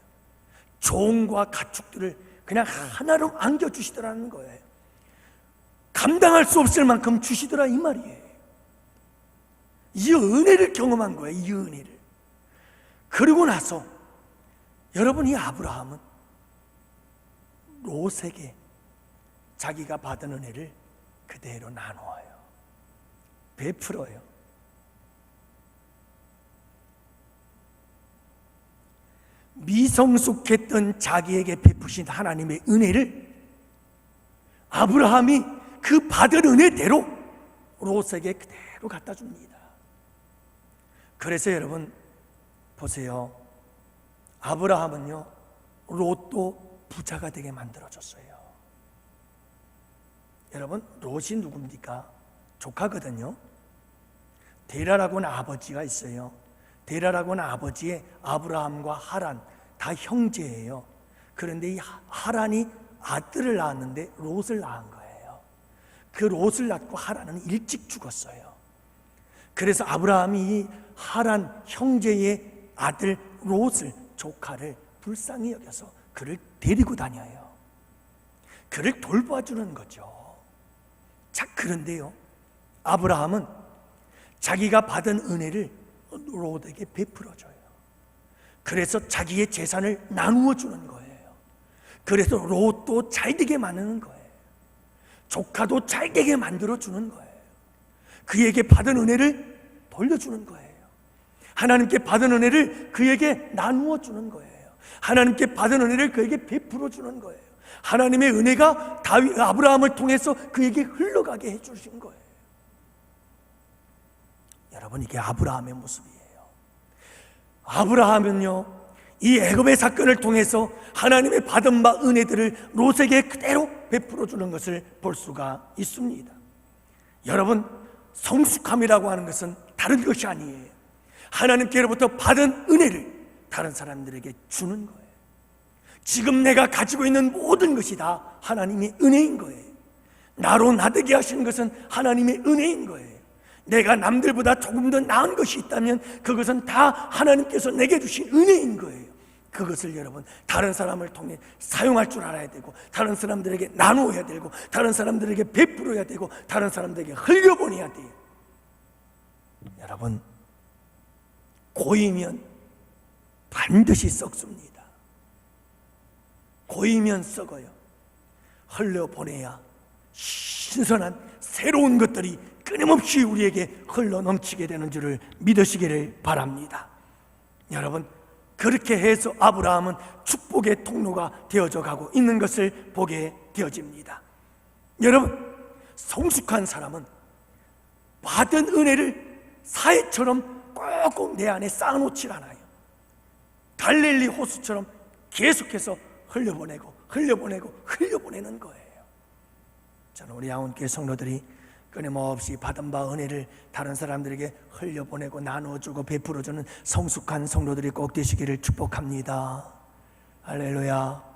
종과 가축들을 그냥 하나로 안겨주시더라는 거예요. 감당할 수 없을 만큼 주시더라, 이 말이에요. 이 은혜를 경험한 거예요, 이 은혜를. 그리고 나서 여러분, 이 아브라함은 롯에게 자기가 받은 은혜를 그대로 나누어요. 베풀어요. 미성숙했던 자기에게 베푸신 하나님의 은혜를 아브라함이 그 받은 은혜대로 롯에게 그대로 갖다 줍니다. 그래서 여러분 보세요. 아브라함은요, 롯도 부자가 되게 만들어줬어요. 여러분, 롯이 누굽니까? 조카거든요. 데라라고 하는 아버지가 있어요. 데라라고 하는 아버지의 아브라함과 하란, 다 형제예요. 그런데 이 하란이 아들을 낳았는데 롯을 낳은 거예요. 그 롯을 낳고 하란은 일찍 죽었어요. 그래서 아브라함이 이 하란 형제의 아들 롯을, 조카를 불쌍히 여겨서 그를 데리고 다녀요. 그를 돌봐주는 거죠. 자, 그런데요, 아브라함은 자기가 받은 은혜를 롯에게 베풀어줘요. 그래서 자기의 재산을 나누어 주는 거예요. 그래서 롯도 잘되게 만드는 거예요. 조카도 잘되게 만들어 주는 거예요. 그에게 받은 은혜를 돌려주는 거예요. 하나님께 받은 은혜를 그에게 나누어 주는 거예요. 하나님께 받은 은혜를 그에게 베풀어 주는 거예요. 하나님의 은혜가 아브라함을 통해서 그에게 흘러가게 해주신 거예요. 여러분, 이게 아브라함의 모습이에요. 아브라함은요, 이 애굽의 사건을 통해서 하나님의 받은 바 은혜들을 롯에게 그대로 베풀어 주는 것을 볼 수가 있습니다. 여러분, 성숙함이라고 하는 것은 다른 것이 아니에요. 하나님께로부터 받은 은혜를 다른 사람들에게 주는 거예요. 지금 내가 가지고 있는 모든 것이 다 하나님의 은혜인 거예요. 나로 나되게 하시는 것은 하나님의 은혜인 거예요. 내가 남들보다 조금 더 나은 것이 있다면 그것은 다 하나님께서 내게 주신 은혜인 거예요. 그것을 여러분, 다른 사람을 통해 사용할 줄 알아야 되고, 다른 사람들에게 나누어야 되고, 다른 사람들에게 베풀어야 되고, 다른 사람들에게 흘려보내야 돼요. 여러분, 고이면 반드시 썩습니다. 고이면 썩어요. 흘려보내야 신선한 새로운 것들이 끊임없이 우리에게 흘러넘치게 되는 줄을 믿으시기를 바랍니다. 여러분, 그렇게 해서 아브라함은 축복의 통로가 되어져 가고 있는 것을 보게 되어집니다. 여러분, 성숙한 사람은 받은 은혜를 사해처럼 꼭꼭 내 안에 쌓아놓질 않아요. 갈릴리 호수처럼 계속해서 흘려보내는 거예요. 저는 우리 야운교회 성도들이 끊임없이 받은 바 은혜를 다른 사람들에게 흘려보내고 나누어주고 베풀어주는 성숙한 성도들이 꼭 되시기를 축복합니다. 할렐루야.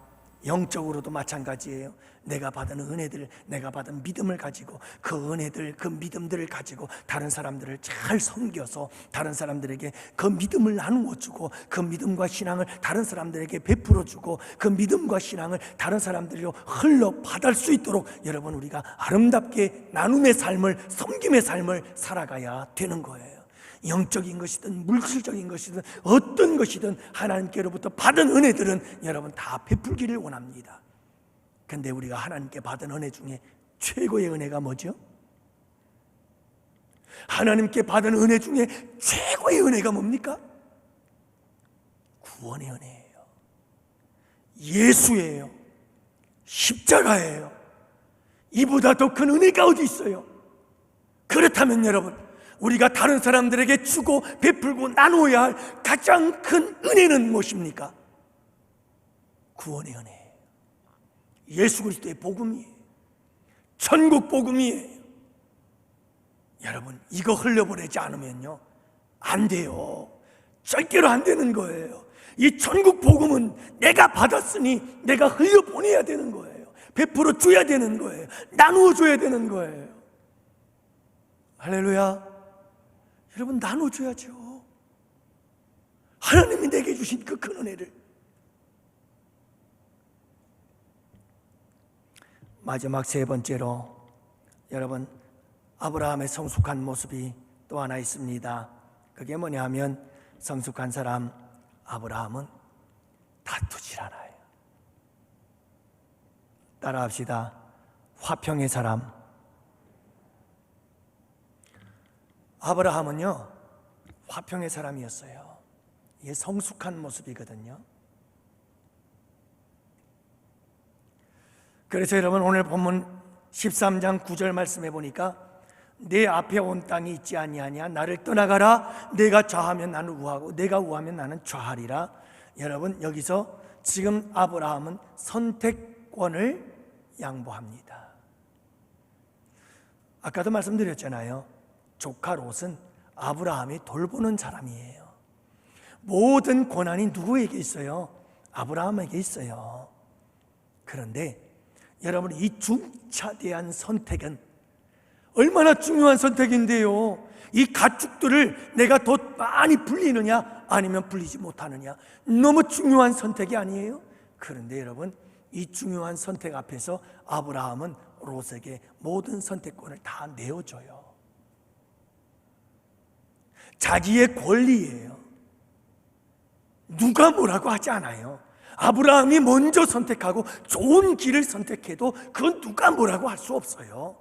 영적으로도 마찬가지예요. 내가 받은 은혜들, 내가 받은 믿음을 가지고 그 은혜들, 그 믿음들을 가지고 다른 사람들을 잘 섬겨서 다른 사람들에게 그 믿음을 나누어주고 그 믿음과 신앙을 다른 사람들에게 베풀어주고 그 믿음과 신앙을 다른 사람들로 흘러받을 수 있도록 여러분 우리가 아름답게 나눔의 삶을, 섬김의 삶을 살아가야 되는 거예요. 영적인 것이든 물질적인 것이든 어떤 것이든 하나님께로부터 받은 은혜들은 여러분 다 베풀기를 원합니다. 근데 우리가 하나님께 받은 은혜 중에 최고의 은혜가 뭐죠? 하나님께 받은 은혜 중에 최고의 은혜가 뭡니까? 구원의 은혜예요. 예수예요. 십자가예요. 이보다 더 큰 은혜가 어디 있어요? 그렇다면 여러분, 우리가 다른 사람들에게 주고 베풀고 나누어야 할 가장 큰 은혜는 무엇입니까? 구원의 은혜예요. 예수 그리스도의 복음이에요. 천국 복음이에요. 여러분, 이거 흘려보내지 않으면요 안 돼요. 절대로 안 되는 거예요. 이 천국 복음은 내가 받았으니 내가 흘려보내야 되는 거예요. 베풀어 줘야 되는 거예요. 나누어 줘야 되는 거예요. 할렐루야. 여러분, 나눠줘야죠. 하나님이 내게 주신 그 큰 은혜를. 마지막 세 번째로 여러분, 아브라함의 성숙한 모습이 또 하나 있습니다. 그게 뭐냐 하면 성숙한 사람 아브라함은 다투질 않아요. 따라합시다. 화평의 사람. 아브라함은요 화평의 사람이었어요. 이게 성숙한 모습이거든요. 그래서 여러분, 오늘 본문 13장 9절 말씀해 보니까 내 앞에 온 땅이 있지 아니하냐, 나를 떠나가라. 내가 좌하면 나는 우하고 내가 우하면 나는 좌하리라. 여러분, 여기서 지금 아브라함은 선택권을 양보합니다. 아까도 말씀드렸잖아요. 조카 롯은 아브라함이 돌보는 사람이에요. 모든 권한이 누구에게 있어요? 아브라함에게 있어요. 그런데 여러분, 이 중차대한 선택은 얼마나 중요한 선택인데요. 이 가축들을 내가 더 많이 불리느냐 아니면 불리지 못하느냐, 너무 중요한 선택이 아니에요? 그런데 여러분, 이 중요한 선택 앞에서 아브라함은 롯에게 모든 선택권을 다 내어줘요. 자기의 권리예요. 누가 뭐라고 하지 않아요. 아브라함이 먼저 선택하고 좋은 길을 선택해도 그건 누가 뭐라고 할 수 없어요.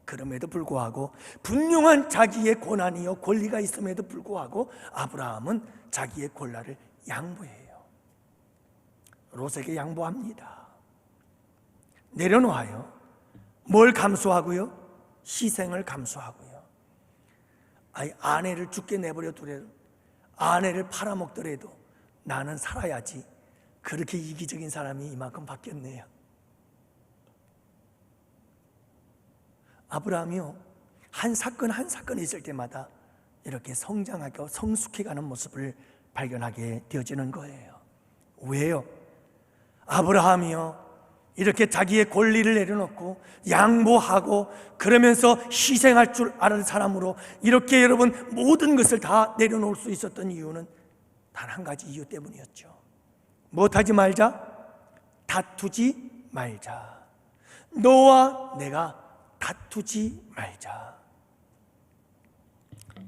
그럼에도 불구하고 분명한 자기의 권한이요 권리가 있음에도 불구하고 아브라함은 자기의 권리를 양보해요. 롯에게 양보합니다. 내려놓아요. 뭘 감수하고요? 희생을 감수하고요. 아내를 죽게 내버려 두래도, 아내를 팔아먹더라도 나는 살아야지. 그렇게 이기적인 사람이 이만큼 바뀌었네요. 아브라함이요, 한 사건 한 사건이 있을 때마다 이렇게 성장하고 성숙해가는 모습을 발견하게 되어지는 거예요. 왜요? 아브라함이요, 이렇게 자기의 권리를 내려놓고 양보하고 그러면서 희생할 줄 아는 사람으로 이렇게 여러분 모든 것을 다 내려놓을 수 있었던 이유는 단 한 가지 이유 때문이었죠. 못하지 말자, 다투지 말자. 너와 내가 다투지 말자.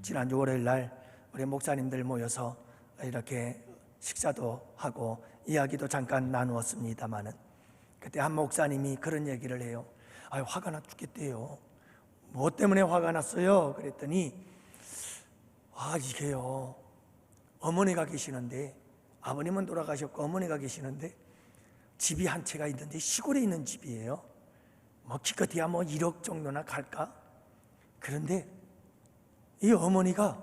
지난주 월요일 날 우리 목사님들 모여서 이렇게 식사도 하고 이야기도 잠깐 나누었습니다마는 그때 한 목사님이 그런 얘기를 해요. 화가 나 죽겠대요. 뭐 때문에 화가 났어요? 그랬더니 이게요, 어머니가 계시는데, 아버님은 돌아가셨고 어머니가 계시는데 집이 한 채가 있는데 시골에 있는 집이에요. 기껏해야 1억 정도나 갈까? 그런데 이 어머니가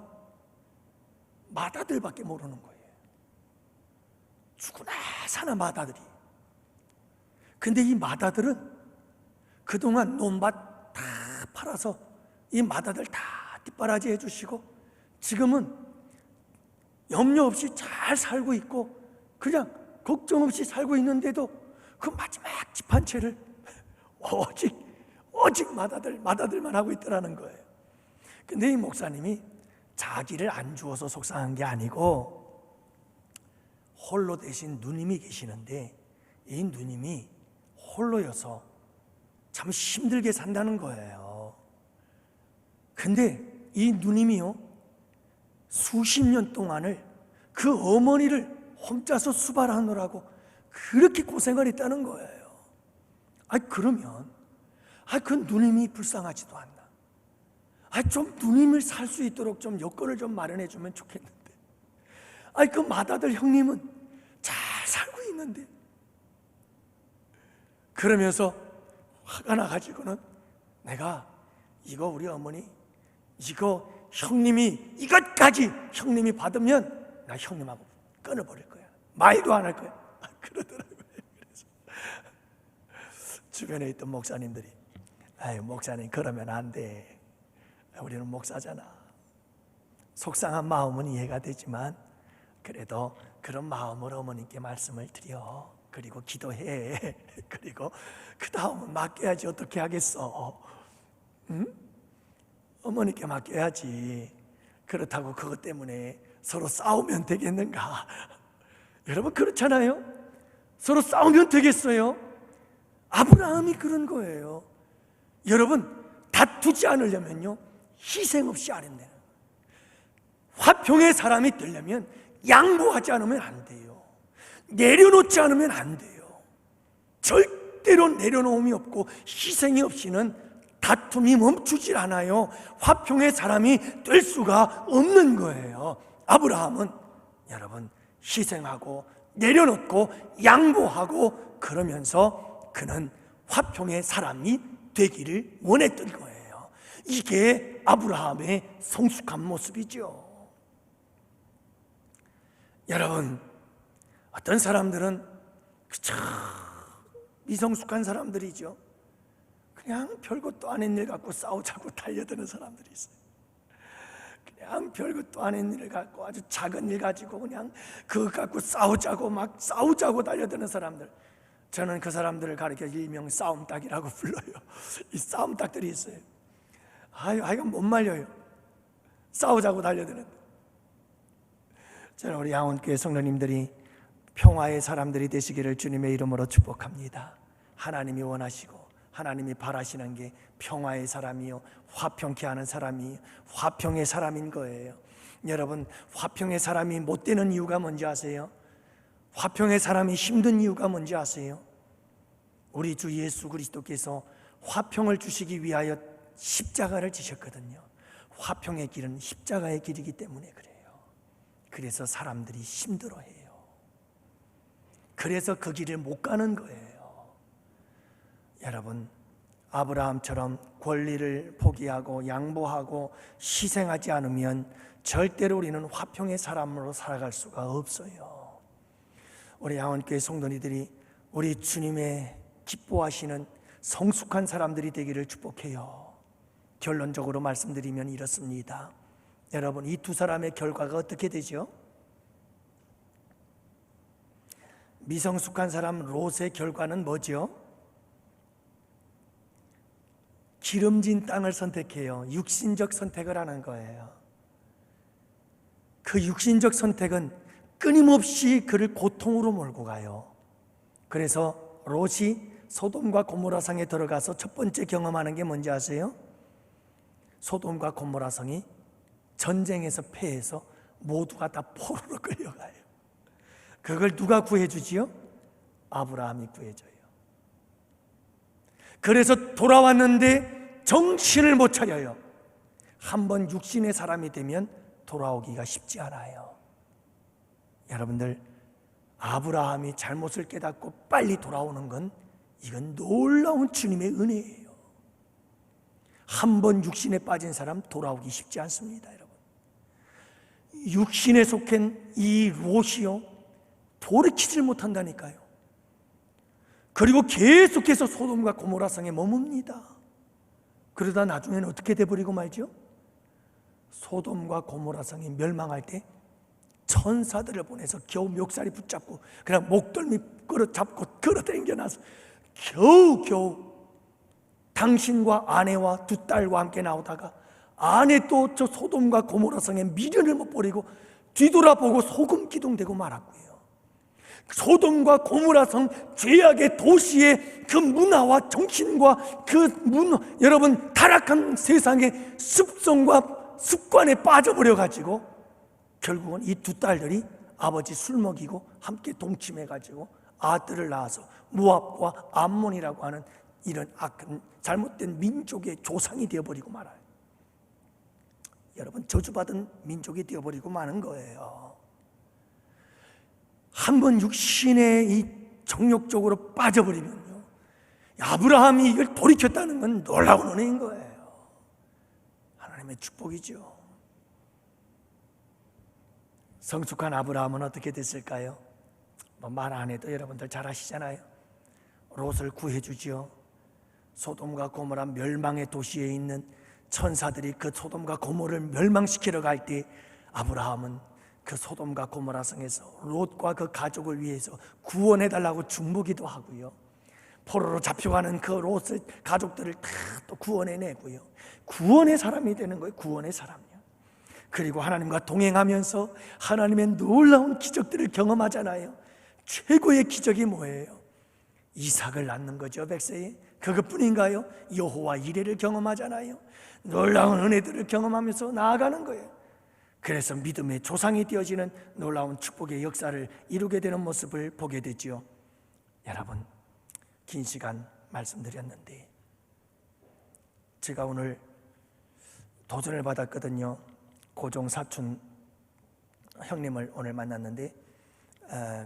맏아들밖에 모르는 거예요. 죽으나 사나 맏아들이. 근데 이 맏아들은 그동안 논밭 다 팔아서 이 맏아들 다 뒷바라지 해주시고 지금은 염려 없이 잘 살고 있고 그냥 걱정 없이 살고 있는데도 그 마지막 집 한 채를 오직 맏아들만 하고 있더라는 거예요. 근데 이 목사님이 자기를 안 주어서 속상한 게 아니고 홀로 대신 누님이 계시는데 이 누님이 홀로여서 참 힘들게 산다는 거예요. 근데 이 누님이요 수십 년 동안을 그 어머니를 혼자서 수발하느라고 그렇게 고생을 했다는 거예요. 그러면 그 누님이 불쌍하지도 않나? 좀 누님을 살 수 있도록 좀 여건을 좀 마련해 주면 좋겠는데 그 맏아들 형님은 잘 살고 있는데 그러면서 화가 나가지고는 내가 이거 우리 어머니 이거 형님이 이것까지 형님이 받으면 나 형님하고 끊어버릴 거야. 말도 안 할 거야. 그러더라고요. 그래서 주변에 있던 목사님들이 목사님 그러면 안 돼. 우리는 목사잖아. 속상한 마음은 이해가 되지만 그래도 그런 마음으로 어머님께 말씀을 드려. 그리고 기도해. 그리고 그 다음은 맡겨야지 어떻게 하겠어. 응? 어머니께 맡겨야지. 그렇다고 그것 때문에 서로 싸우면 되겠는가? 여러분 그렇잖아요. 서로 싸우면 되겠어요? 아브라함이 그런 거예요. 여러분 다투지 않으려면요 희생 없이 안 된다는 거예요. 화평의 사람이 되려면 양보하지 않으면 안 돼요. 내려놓지 않으면 안 돼요. 절대로 내려놓음이 없고 희생이 없이는 다툼이 멈추질 않아요. 화평의 사람이 될 수가 없는 거예요. 아브라함은 여러분 희생하고 내려놓고 양보하고 그러면서 그는 화평의 사람이 되기를 원했던 거예요. 이게 아브라함의 성숙한 모습이죠. 여러분 어떤 사람들은 그저 미성숙한 사람들이죠. 그냥 별것도 아닌 일 갖고 싸우자고 달려드는 사람들이 있어요. 그냥 별것도 아닌 일을 갖고 아주 작은 일 가지고 그냥 그거 갖고 싸우자고 달려드는 사람들. 저는 그 사람들을 가리켜 일명 싸움닭이라고 불러요. 이 싸움닭들이 있어요. 이건 못 말려요. 싸우자고 달려드는데. 저는 우리 양원교회 성도님들이 평화의 사람들이 되시기를 주님의 이름으로 축복합니다. 하나님이 원하시고 하나님이 바라시는 게 평화의 사람이요 화평케 하는 사람이 화평의 사람인 거예요. 여러분 화평의 사람이 못 되는 이유가 뭔지 아세요? 화평의 사람이 힘든 이유가 뭔지 아세요? 우리 주 예수 그리스도께서 화평을 주시기 위하여 십자가를 지셨거든요. 화평의 길은 십자가의 길이기 때문에 그래요. 그래서 사람들이 힘들어해요. 그래서 그 길을 못 가는 거예요. 여러분 아브라함처럼 권리를 포기하고 양보하고 희생하지 않으면 절대로 우리는 화평의 사람으로 살아갈 수가 없어요. 우리 양원교회 성도님들이 우리 주님의 기뻐하시는 성숙한 사람들이 되기를 축복해요. 결론적으로 말씀드리면 이렇습니다. 여러분 이 두 사람의 결과가 어떻게 되죠? 미성숙한 사람 롯의 결과는 뭐죠? 기름진 땅을 선택해요. 육신적 선택을 하는 거예요. 그 육신적 선택은 끊임없이 그를 고통으로 몰고 가요. 그래서 롯이 소돔과 고모라 성에 들어가서 첫 번째 경험하는 게 뭔지 아세요? 소돔과 고모라 성이 전쟁에서 패해서 모두가 다 포로로 끌려가요. 그걸 누가 구해주지요? 아브라함이 구해줘요. 그래서 돌아왔는데 정신을 못 차려요. 한번 육신의 사람이 되면 돌아오기가 쉽지 않아요. 여러분들 아브라함이 잘못을 깨닫고 빨리 돌아오는 건 이건 놀라운 주님의 은혜예요. 한 번 육신에 빠진 사람 돌아오기 쉽지 않습니다, 여러분. 육신에 속한 이 롯이요, 돌이키질 못한다니까요. 그리고 계속해서 소돔과 고모라 성에 머뭅니다. 그러다 나중에는 어떻게 돼버리고 말죠? 소돔과 고모라 성이 멸망할 때 천사들을 보내서 겨우 멱살이 붙잡고 그냥 목덜미 끌어잡고 끌어당겨놔서 겨우 당신과 아내와 두 딸과 함께 나오다가 아내 또 저 소돔과 고모라 성에 미련을 못 버리고 뒤돌아보고 소금 기둥되고 말았고요. 소돔과 고모라 성 죄악의 도시의 그 문화와 정신과 여러분 타락한 세상의 습성과 습관에 빠져버려 가지고 결국은 이 두 딸들이 아버지 술 먹이고 함께 동침해 가지고 아들을 낳아서 모압과 암몬이라고 하는 이런 악한 잘못된 민족의 조상이 되어버리고 말아요. 여러분, 저주받은 민족이 되어버리고 마는 거예요. 한번 육신의 이 정욕적으로 빠져버리면요, 아브라함이 이걸 돌이켰다는 건 놀라운 은혜인 거예요. 하나님의 축복이죠. 성숙한 아브라함은 어떻게 됐을까요? 말 안 해도 여러분들 잘 아시잖아요. 롯을 구해주지요. 소돔과 고모라 멸망의 도시에 있는 천사들이 그 소돔과 고모를 멸망시키러 갈 때 아브라함은 그 소돔과 고모라 성에서 롯과 그 가족을 위해서 구원해달라고 중보기도 하고요, 포로로 잡혀가는 그 롯의 가족들을 다 또 구원해내고요, 구원의 사람이 되는 거예요. 구원의 사람이요. 그리고 하나님과 동행하면서 하나님의 놀라운 기적들을 경험하잖아요. 최고의 기적이 뭐예요? 이삭을 낳는 거죠. 백세에. 그것뿐인가요? 여호와 이레를 경험하잖아요. 놀라운 은혜들을 경험하면서 나아가는 거예요. 그래서 믿음의 조상이 되어지는 놀라운 축복의 역사를 이루게 되는 모습을 보게 되죠. 여러분, 긴 시간 말씀드렸는데 제가 오늘 도전을 받았거든요. 고종 사촌 형님을 오늘 만났는데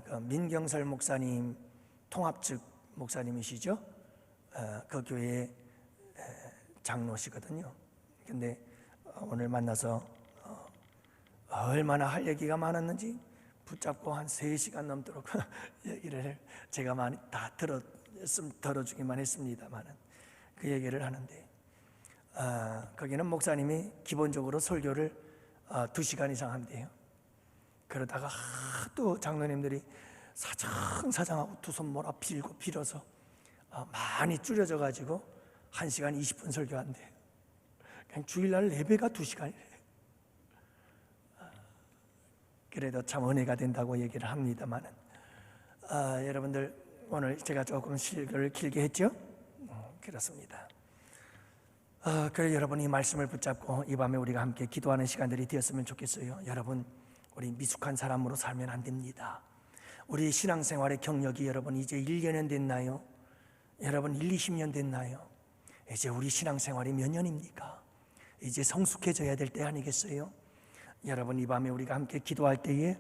그 민경설 목사님 통합 측 목사님이시죠. 그 교회의 장로시거든요. 근데 오늘 만나서 얼마나 할 얘기가 많았는지 붙잡고 한 3시간 넘도록 얘기를 제가 많이 다 들어주기만 했습니다만은 그 얘기를 하는데 거기는 목사님이 기본적으로 설교를 2시간 이상 한대요. 그러다가 또 장로님들이 사장하고 두 손 몰아 빌어서 많이 줄여져 가지고 1시간 20분 설교한대요. 그냥 주일날 예배가 2시간이래요. 그래도 참 은혜가 된다고 얘기를 합니다만은 여러분들 오늘 제가 조금 설교를 길게 했죠? 그렇습니다. 그래 여러분, 이 말씀을 붙잡고 이 밤에 우리가 함께 기도하는 시간들이 되었으면 좋겠어요. 여러분, 우리 미숙한 사람으로 살면 안 됩니다. 우리 신앙생활의 경력이 여러분 이제 1년은 됐나요? 여러분 1, 20년 됐나요? 이제 우리 신앙생활이 몇 년입니까? 이제 성숙해져야 될 때 아니겠어요? 여러분, 이 밤에 우리가 함께 기도할 때에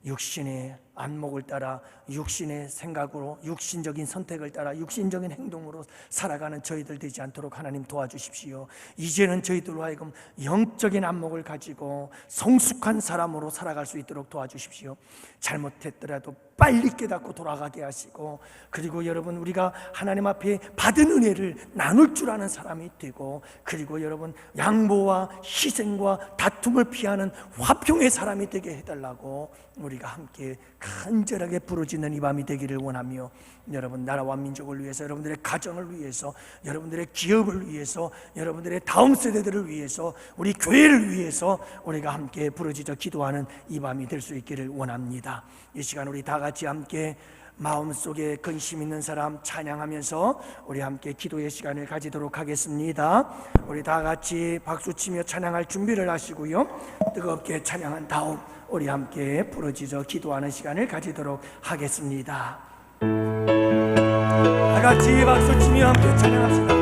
육신의 안목을 따라 육신의 생각으로 육신적인 선택을 따라 육신적인 행동으로 살아가는 저희들 되지 않도록 하나님 도와주십시오. 이제는 저희들로 하여금 영적인 안목을 가지고 성숙한 사람으로 살아갈 수 있도록 도와주십시오. 잘못했더라도 빨리 깨닫고 돌아가게 하시고, 그리고 여러분 우리가 하나님 앞에 받은 은혜를 나눌 줄 아는 사람이 되고, 그리고 여러분 양보와 희생과 다툼을 피하는 화평의 사람이 되게 해달라고 우리가 함께 간절하게 부르짖는 이 밤이 되기를 원하며, 여러분 나라와 민족을 위해서, 여러분들의 가정을 위해서, 여러분들의 기업을 위해서, 여러분들의 다음 세대들을 위해서, 우리 교회를 위해서 우리가 함께 부르짖어 기도하는 이 밤이 될 수 있기를 원합니다. 이 시간 우리 다 같이 함께 마음속에 근심 있는 사람 찬양하면서 우리 함께 기도의 시간을 가지도록 하겠습니다. 우리 다 같이 박수치며 찬양할 준비를 하시고요, 뜨겁게 찬양한 다음 우리 함께 부르짖어 기도하는 시간을 가지도록 하겠습니다. 다 같이 박수치며 함께 찬양합시다.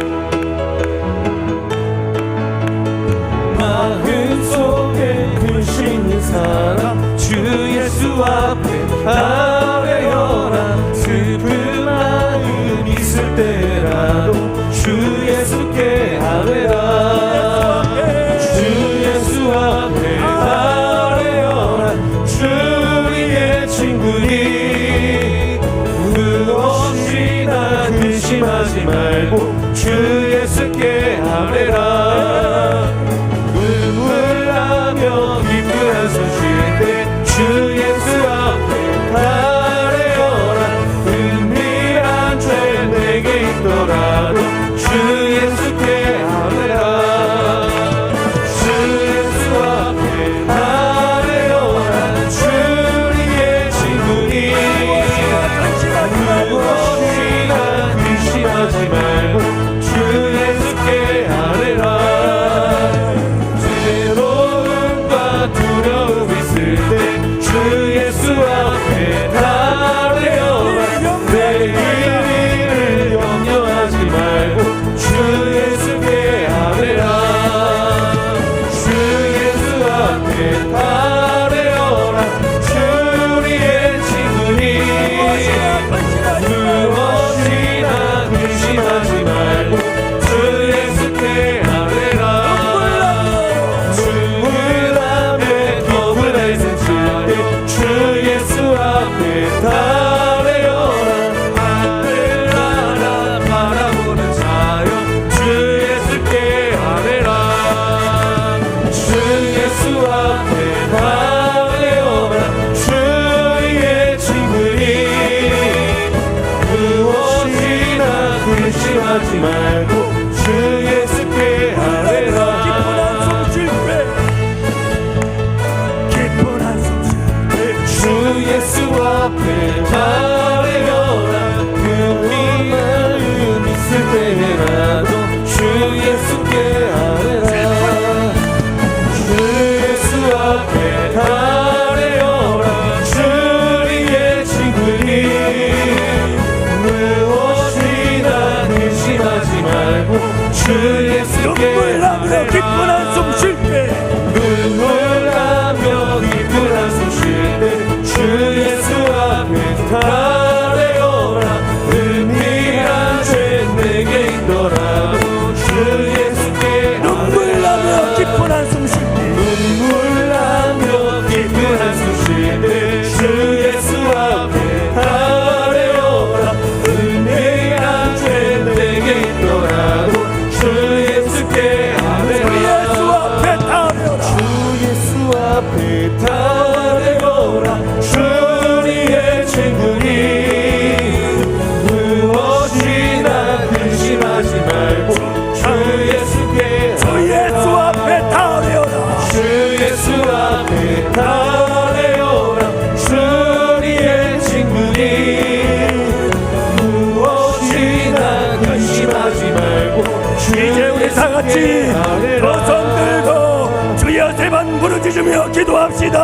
마음속에 근심 있는 사람 주 예수 앞에 아뢰어라. 슬픈 마음 있을 때라도 주 예수께 아뢰라. 아뢰라 주 예수 앞에 아뢰어라 주님의 친구니 무엇이나 근심하지 말고 주 예수께 눈물나며 기쁜 한숨 쉴 때 눈물나며 기쁜 한숨 쉴 때 주 예수 앞에 아뢰어라 은밀한 죄 내게 있더라도 주 예수께 눈물나며 기쁜 한숨 쉴 때 눈물나며 기쁜 한숨 쉴 때 주 예수 앞에 아뢰어라 은밀한 죄 내게 있더라도 주 예수께 아뢰라 예수 앞에 아뢰어라 주 예수 앞에 아뢰어라 주님의 친구니 무엇이나 근심하지 말고 주 예수께 주 예수 앞에 아뢰어라 주 예수 앞에 아뢰어라 주님의 친구니 무엇이나 근심하지 말고 주 이제 우리 다 같이 두 손 들고 주여 세번 부르짖으며 기도합시다.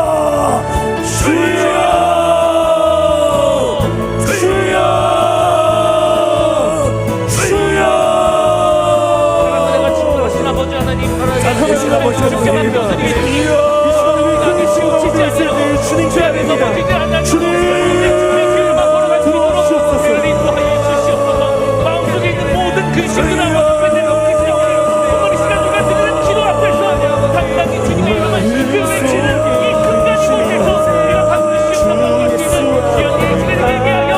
주여 주여 주여 하나님 아버지 하나님 하나님 아버지 하나님 주님 죄입니다. 주님 마음속에 있는 모든 근심들 어머니 시간 동안 드리는 기도 앞에서 당당히 주님의 이름을 그 외치는 이 순간 속에서 내가 받을 수 있는 귀한 예수를 되게 하여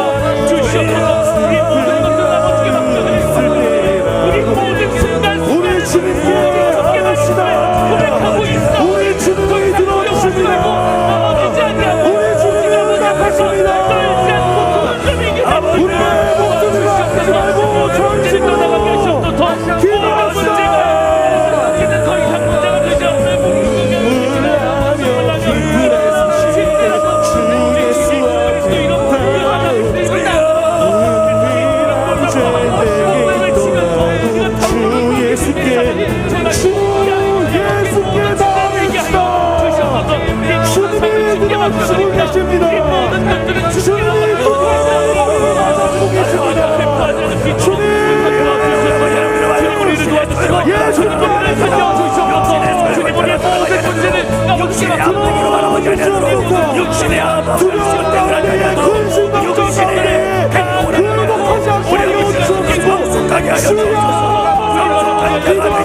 주시옵소서. 우리 모든 것들 아버지께 맡겨드리고 우리 모든 순간 우리 주님께 고백합시다. 고백하고 있어. 우리 주님이 들어주십니다. 우리 주님이 응답하십니다. 우리의 목소리를 아끼지 말고 전심으로 기도합시다. 주님이 계십니다. 주님이 도와주고 계십니다. 주님 예수님께 육신의 아버지 두려운 가운데 근심 걱정 가운데 굴복하지 않게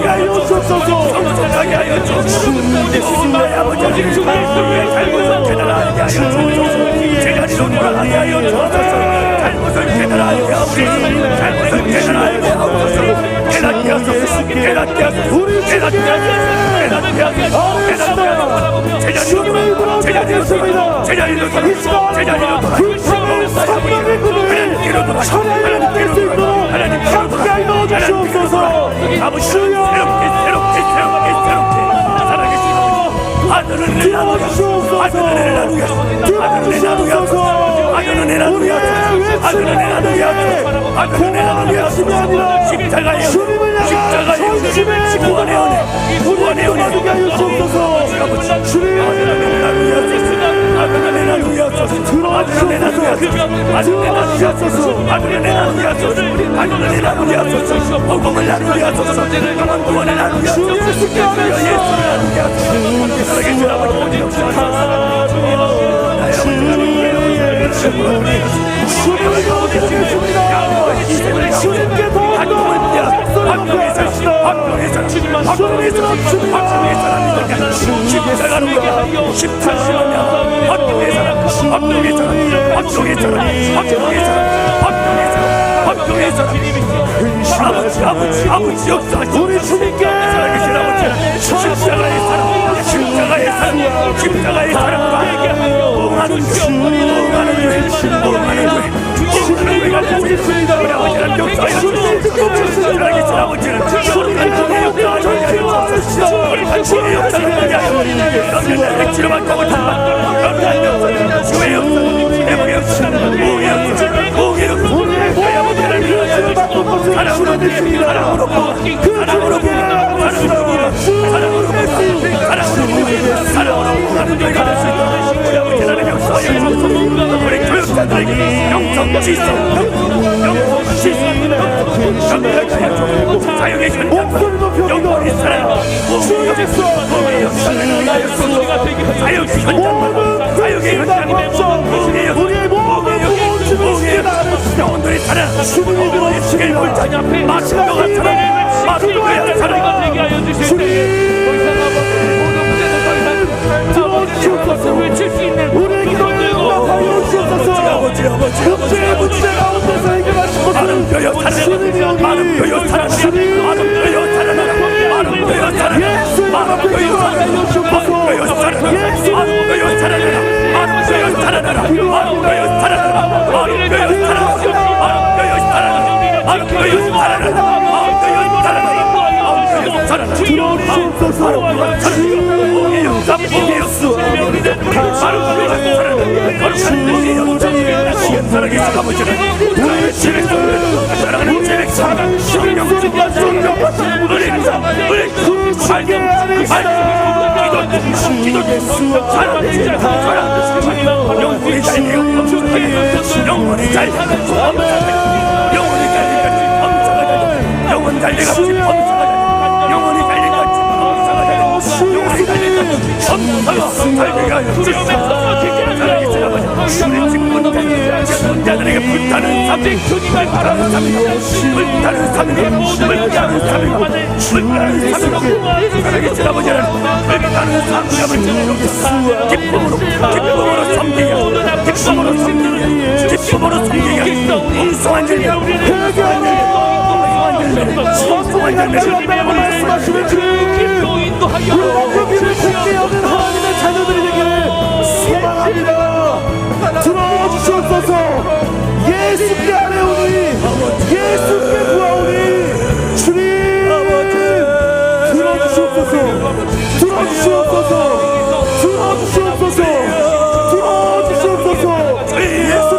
하여 주옵소서. 기도하게 하여 주옵소서. 주님의 아버지 주님의 잘못을 깨달아게 하여 주옵소서. 제자리로 돌아가게 하여 주옵소서. 잘못을 깨달아게 하옵소서. 잘못을 깨달아게 하옵소서. 깨닫게 하소서. 깨닫게 하소서. 깨닫게 하소서. 제자리로 불평을 성령의 꿈을 천하에 낼수 있도록 함께하여 넣어주시옵소서. 주여 아들은 내놔주시옵소서. 아들은 내놔주시옵소서. 아들은 내놔주시옵소서. 아들은 내놔주시옵소서. 십자가에 주님을 향한 전심의 구원의 은혜 구원의 은혜 하여 주옵소서. 주님 아들은 내놔주시옵소서. 아들은 내놔주시옵소서. 아들은 내놔주시옵소서. 아들은 내놔주시옵소서. 복음을 나누시옵소서. 구원을 나누시옵소서. 예수를 나누시옵소서. 주님께 더욱더 아버지 역사하시옵소서. 우리 주님께 십자가의 사랑, 십자가의 사랑과 무궁한 사형의 현장 영원히 살아라. 사형의 현장 사형의 현장 우리의 모든 영혼들이 살아라. 주님의 주의 물자냐 마시도가 살아라. 마시도가 살아라. 외칠 수 있는 우리의 기도를 응답하여 주옵소서. 문제의 문제 가운데서 해결하신 것은 주님의 영이 주님 예수의 앞에 기도하여 주옵소서. 자들에게 불타는 삶이 주님을 바라는 삶이 불타는 삶이 불타는 삶이 불타는 삶이 사랑의 지나버지는 불타는 삶을 기쁨으로 섬기며 기쁨으로 섬기며 기쁨으로 섬기며 풍성한 열매 말씀하시는 주님 우리를 굳게 여는 하나님의 자녀들에게 소망합니다. 들어주시옵소서. 예수께 아뢰오니 예수께 구하오니 주님 들어주시옵소서. 들어주시옵소서. 들어주시옵소서. 들어주시옵소서. 예수님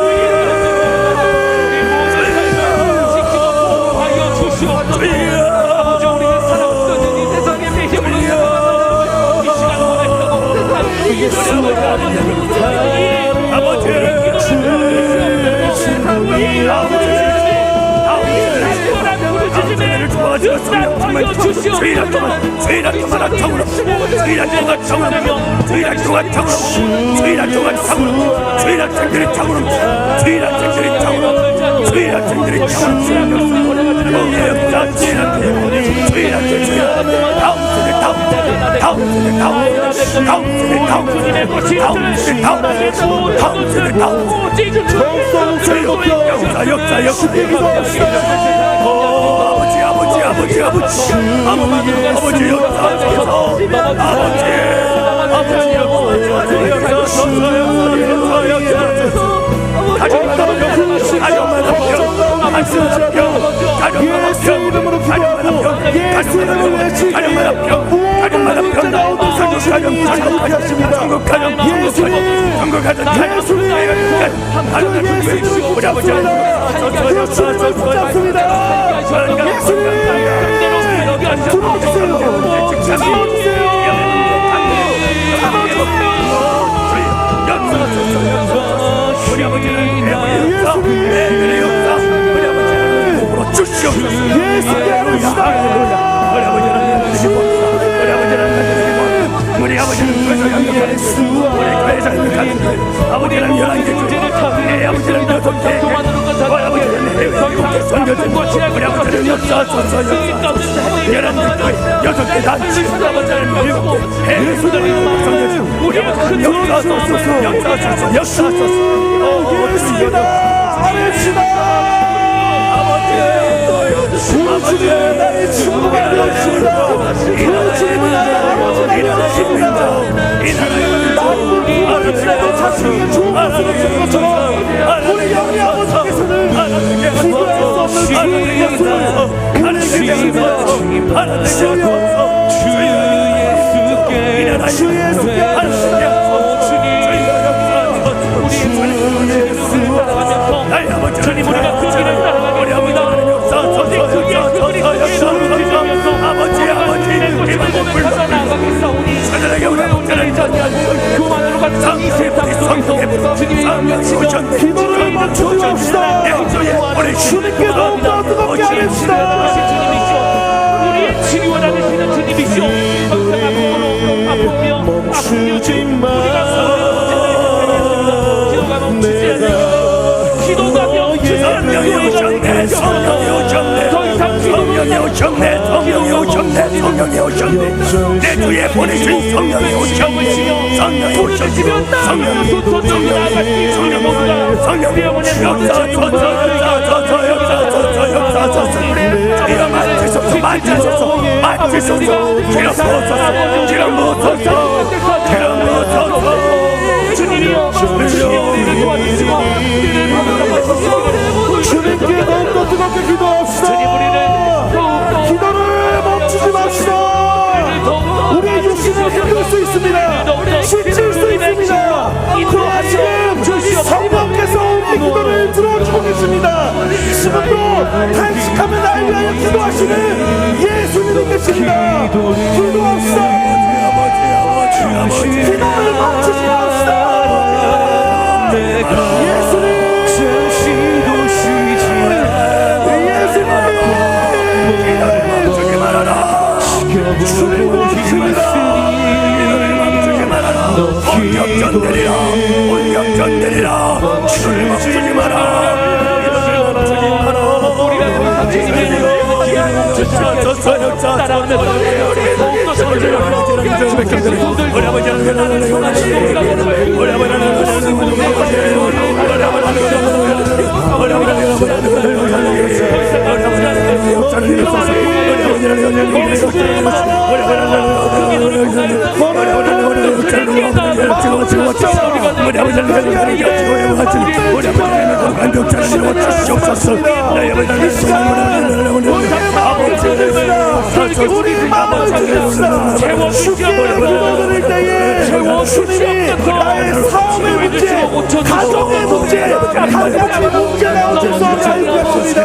예수 이름으로 기도하고 예수 이름을 외치기 모든 문제 가운데서 주님이 자유케 하십니다. 예수님 예수님 그 예수님을 붙잡습니다. 그 주님을 붙잡습니다. 예수님 들어주세요. 들어주세요. 우리 아버지는 예수께 아뢰시다. 우리 아버지는 아버지는 11개 내 아버지는 6개 우리 아버지는 해외 선교진 우리 아버지는 역사소서 6개 단지 아버지는 7개 해외 선교진 우리 아버지는 역사소서 예수께다 아뢰시다. 우리 주님은 나의 친구가 되었습니다. 우리 주님은 나의 아버지가 되었습니다. 나도 자신에게 좋은 것을 주는 것처럼 우리 영의 아버지께서는 구별할 수 없는 주의 것을 우리에게 주십니다. 주 예수께 아뢰시다. 주님 우리가 그 길을 따라가겠습니다. 기도를 멈추지 맙시다. 멈추지 마. 기도가 멈추지 않는 기도가 멈추지 않는 성령이 오셨네. 더 이상 성령이 오셨네. 성령이 오셨네. 성령이 오셨네. 내 주에 보내신 성령이 오셨네. 성령이 오셨네. 성령이 오셨네. 성령이 주님께 더욱더 뜨겁게 기도합시다. 기도를 멈추지 맙시다. 우리의 육신을 흔들 수 있습니다. 지칠 수 있습니다. 그러나 지금 성령께서 우리의 기도를 들어주고 계십니다. 지금도 탄식하며 날 위하여 기도하시는 예수님이 계십니다. 기도합시다. 기도를 멈추지 맙시다. 예수님 올격전되리라. 올격전되리라. 주를 멈추지 마라. 주님이 나의 사업의 문제, 가정의 문제, 한 가지 문제가 어쩔 수 없이 알겠습니다.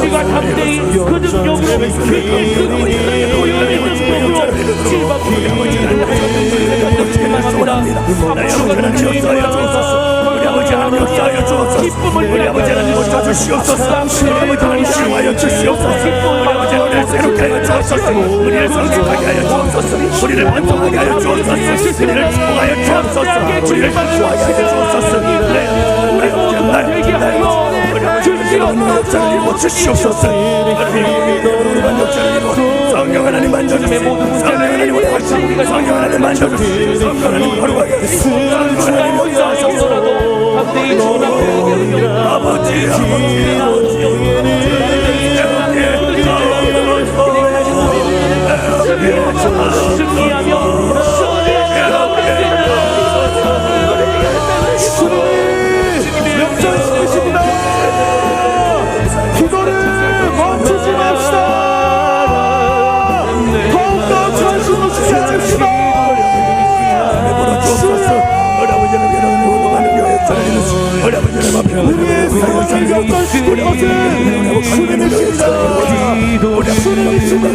우리가 담대히 그 능력으로 기쁨을 우리 아버지 하나님 주시옵소서. 우리 아버지 하나님 치유하여 주시옵소서. 우리 아버지 하나님 새롭게 하여 주옵소서. 우리를 성숙하게 하여 주옵소서. 우리를 완성하게 하여 주옵소서. 우리를 축복하여 주옵소서. 우리를 감수하게 하여 주옵소서. 우리 모두가 되게 하여 주시옵소서. 성령 하나님 만져주세요. 성령 하나님 오셔주시고 성령 하나님 만져주시고 성령 하나님 걸어가게 하시고 성령 하나님 역사하셔서 아버지 승리하며 역전시키십니다. 기도를 멈추지 맙시다. 더욱더 전심을 주지 않읍시다. 우리의 상황을 역전시키는 것은 주님이십니다. 주님이십니다.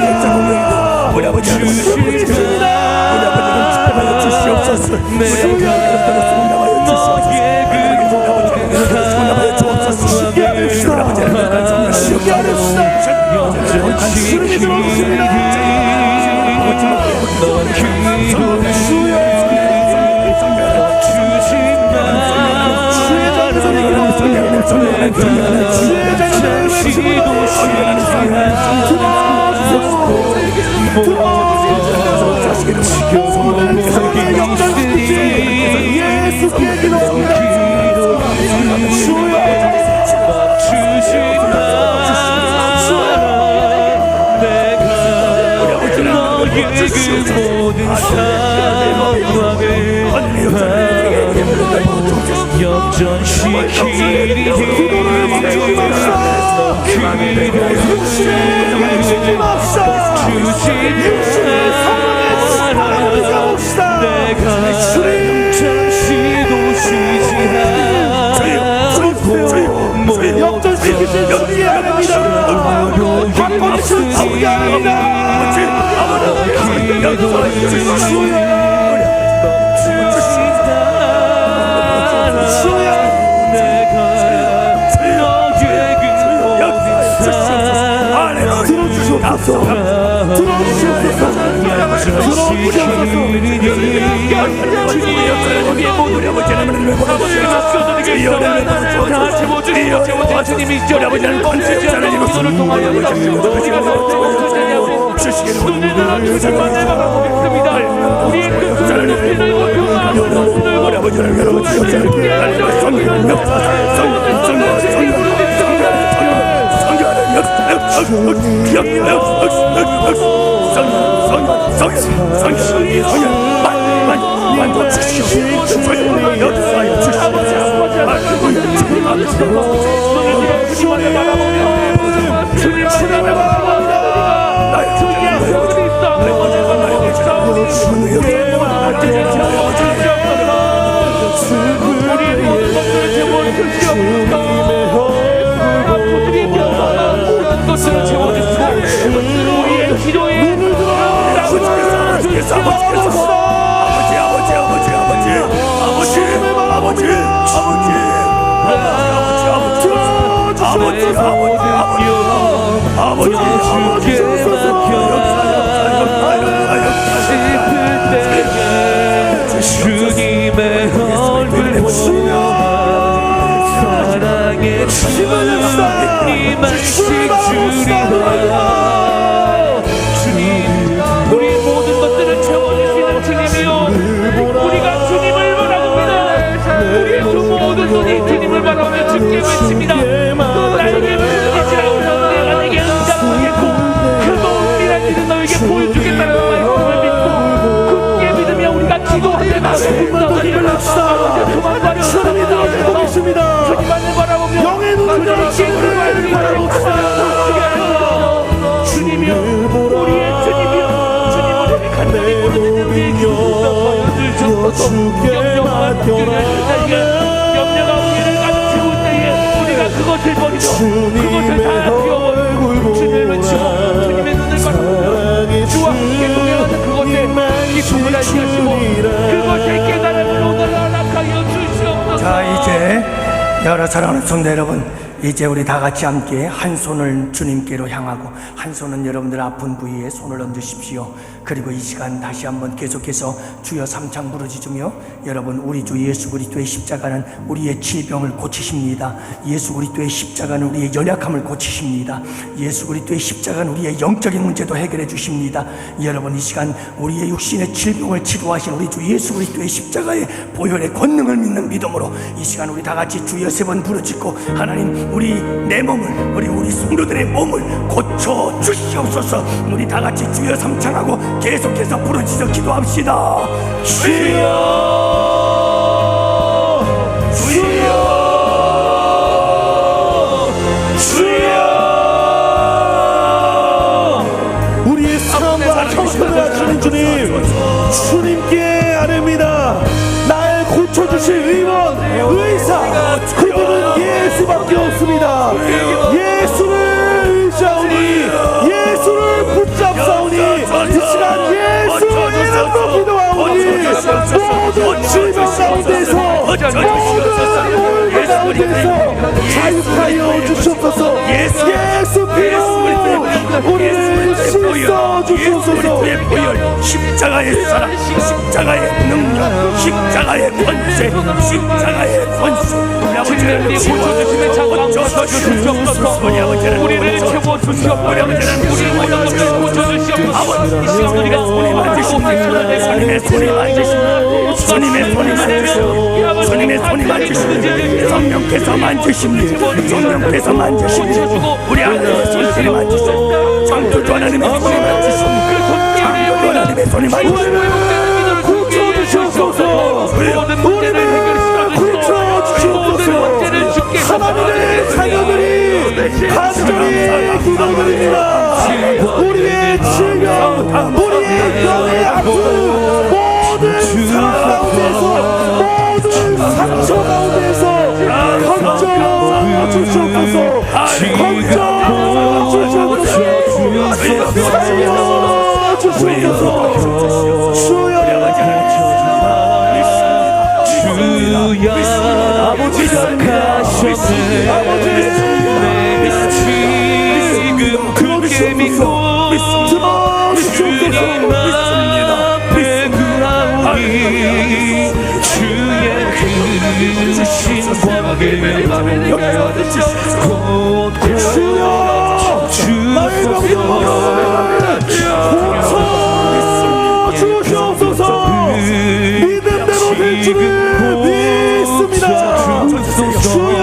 우리 아버지 하나님 주시옵소서. 우리 아버지 하나님 주시옵소서. 우리 아버지 하나님 주시옵소서. 주님이 들어오십니다. 예수께 기도합니다. 그 모든 상황을 역전시키리. 역전시키신 주님이 아닙니다. 바꿔주신 주님이 아닙니다. 주님이 저라버지는 건지지 않은 기도를 통하여 우리가 눈에는 주님만 내바라보겠습니다. 우리의 그 손을 높이 들고 평안한 손을 들고 주님의 얼굴 사랑의 주님 말씀 주리라. 주님 우리 모든 것들을 채워주시는 주님이요 우리가 주님을 바라봅니다. 우리의 그 모든 손이 주님을 바라보며 주께 외칩니다. 또 나에게 부르지 않고 내가 내게 응답하겠고 그 모든 미랄들을 너에게 보여주겠다는 말씀을 믿고 굳게 믿으며 우리가 기도할 때마다 주님을 보겠습니다. 주님만을 바라보며 영의 눈으로 주님을 바라봅니다. 주님이여 우리의 주님이여 주님 우리를 간절히 부르짖는 우리의 기도를 주옵소서. 염려가 우리를 가득 채울 때에 우리가 그것을 버리고 그것을 다 비워버리고 주님을 외치고 주님의 눈을 바라보며 주와 함께 동행하는 그것에 기쁨을 알게 하시고 그것의 깨달음을 오늘 허락하여 주시옵소서. 자, 이제 여러 사랑하는 성도 여러분, 이제 우리 다 같이 함께 한 손을 주님께로 향하고 한 손은 여러분들 아픈 부위에 손을 얹으십시오. 그리고 이 시간 다시 한번 계속해서 주여 삼창 부르짖으며 여러분 우리 주 예수 그리스도의 십자가는 우리의 질병을 고치십니다. 예수 그리스도의 십자가는 우리의 연약함을 고치십니다. 예수 그리스도의 십자가는 우리의 영적인 문제도 해결해 주십니다. 여러분 이 시간 우리의 육신의 질병을 치료하신 우리 주 예수 그리스도의 십자가의 보혈의 권능을 믿는 믿음으로 이 시간 우리 다 같이 주여 세 번 부르짖고 하나님 우리 내 몸을 우리 성도들의 몸을 고쳐 주시옵소서. 우리 다 같이 주여 삼창하고 계속해서 부르짖어 기도합시다. 주여 주여 주여. 우리의 사랑과 청소를 하시는 주님, 주님께 아뢰입니다. 날 고쳐주실 의원, 의사, 그분은 예수밖에 없습니다. 예수를 의지하오니, 예수를 붙잡사오니, 이 시간 예수 이름으로 기도하오니 모든 질병 가운데서 모든 우울 가운데서 자유하여 주시옵소서. 예수 피로 우리를 씻어 주시옵소서. 십자가의 사랑, 십자가의 능력, 십자가의 권세, 십자가의 권세. 주님의 고쳐주심의 장관 고쳐주시옵소서. 우리를 채워주시옵소서. 우리 모든 것을 고쳐주시옵소서. 이 시간 우리가 손이 만지십니다. 주님의 손이 만지십니다. 주님의 손이 만지십니다. 주님의 손이 만지십니다. 성령께서 만지십니다. 성령께서 만지십니다. 우리 하나님의 손이 만지십니다. 창조주 하나님의 손이 만지십니다. 창조주 하나님의 손이 만지십니다. 고쳐주시옵소서. 모든 문제를 해결시켜주시옵소서. 모든 문제를 주께 하나님의 자녀들이 간절히 기도드립니다. 우리의 질병, 우리의 영의 아픔, 모든 상황 가운데서, 모든 상처 가운데서 건져 주시옵소서. 건져 주시옵소서. 살려 주시옵소서. 주여 주야 약하셨네 내가 지금 굳게 믿고 주님 앞에 구하오니 주의 크신 권능 주옵소서 믿음대로 될 줄을 믿습니다. 주여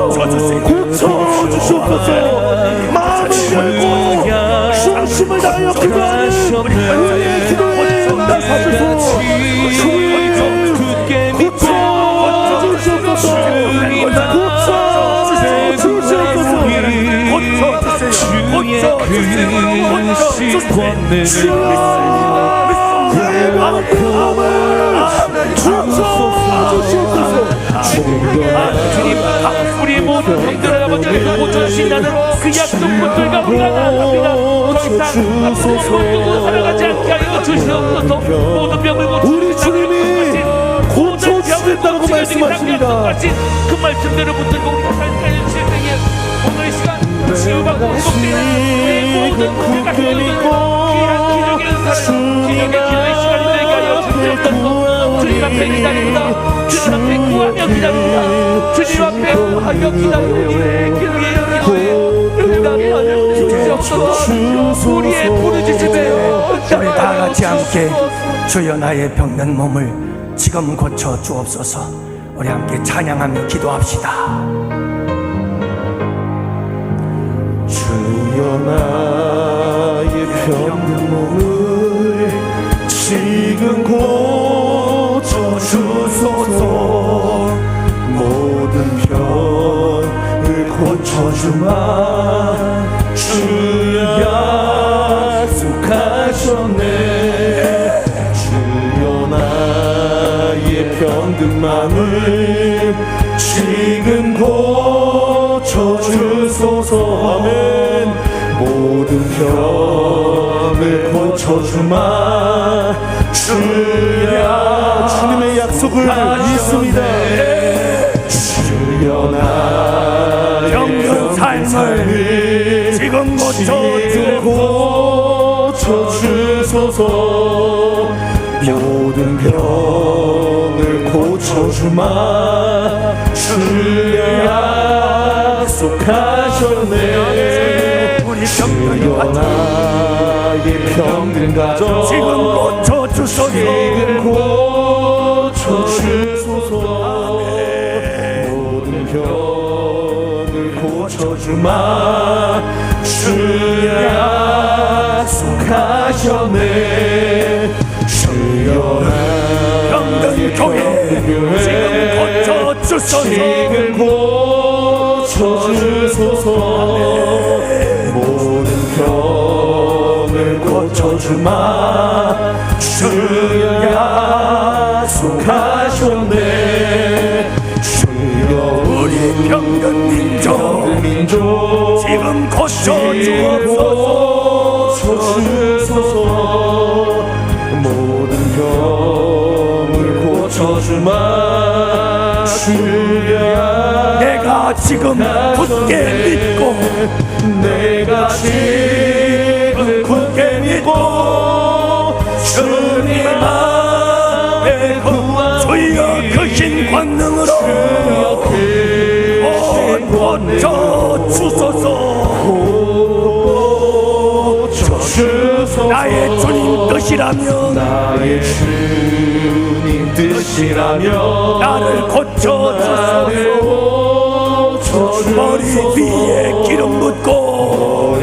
고쳐주시옵소서 마음을 열고 중심을 다하여 기도하는 우리의 기도에 응답하소서 굳게 믿고 고쳐주시옵소서 주의 크신 권능 주님 우리 모든 힘들어 아버지께서 고쳐주신다는 그 약속 붙들과 우리가 나아갑니다. 더 이상 앞으로 살아가지 않게 하여 주시옵소서. 모든 병을 우리 주님이 고쳐주신다고 말씀하십니다. 그 말씀대로 붙들고 우리가 살아갈 때에 오늘 이 시간 치유받고 회복되는 우리 모든 우리가 믿고 귀한 기적의 은사를 기적의 기도의 시간이 되게 하여 주시옵소서. 주님 앞에 기다립니다. 주님 앞에 구하며 기다립니다. 주님 앞에 구하며 기다리고 기도에 응답이 하여 주시옵소서. 우리의 부르짖음에 우리 다 같이 함께 주여 나의 병든 몸을 지금 고쳐 주옵소서. 우리 함께 찬양하며 기도합시다. 주여 나의 병든 몸을 지금 고쳐주소서. 모든 병을 고쳐주마 주 약속하셨네. 주여 나의 병든 마음을 지금 고쳐주소서. 아멘. 모든 병을 고쳐주마 주야 주님의 약속을 믿습니다. 주여 나의 병든 삶을 지금 고쳐주소서. 모든 병을 고쳐주마 주야 약속하셨네. 주여 나의 병든 가정 지금 고쳐주소서. 모든 병을 고쳐주마 주야 약속하셨네. 주여 병든 교회 지금 고쳐주소서. 모든 병을 고쳐주마 주여 약속하셨네. 주여 우리 병든 민족 지금 고쳐주소서. 모든 병을 고쳐주마 주여 내가 지금 굳게 믿고 내가 지금 굳게 믿고 주님 앞에 주여 크신 권능으로 고쳐주소서. 나의 주님 뜻이라면 나를 고쳐주소서. 머리 위에 기름 붓고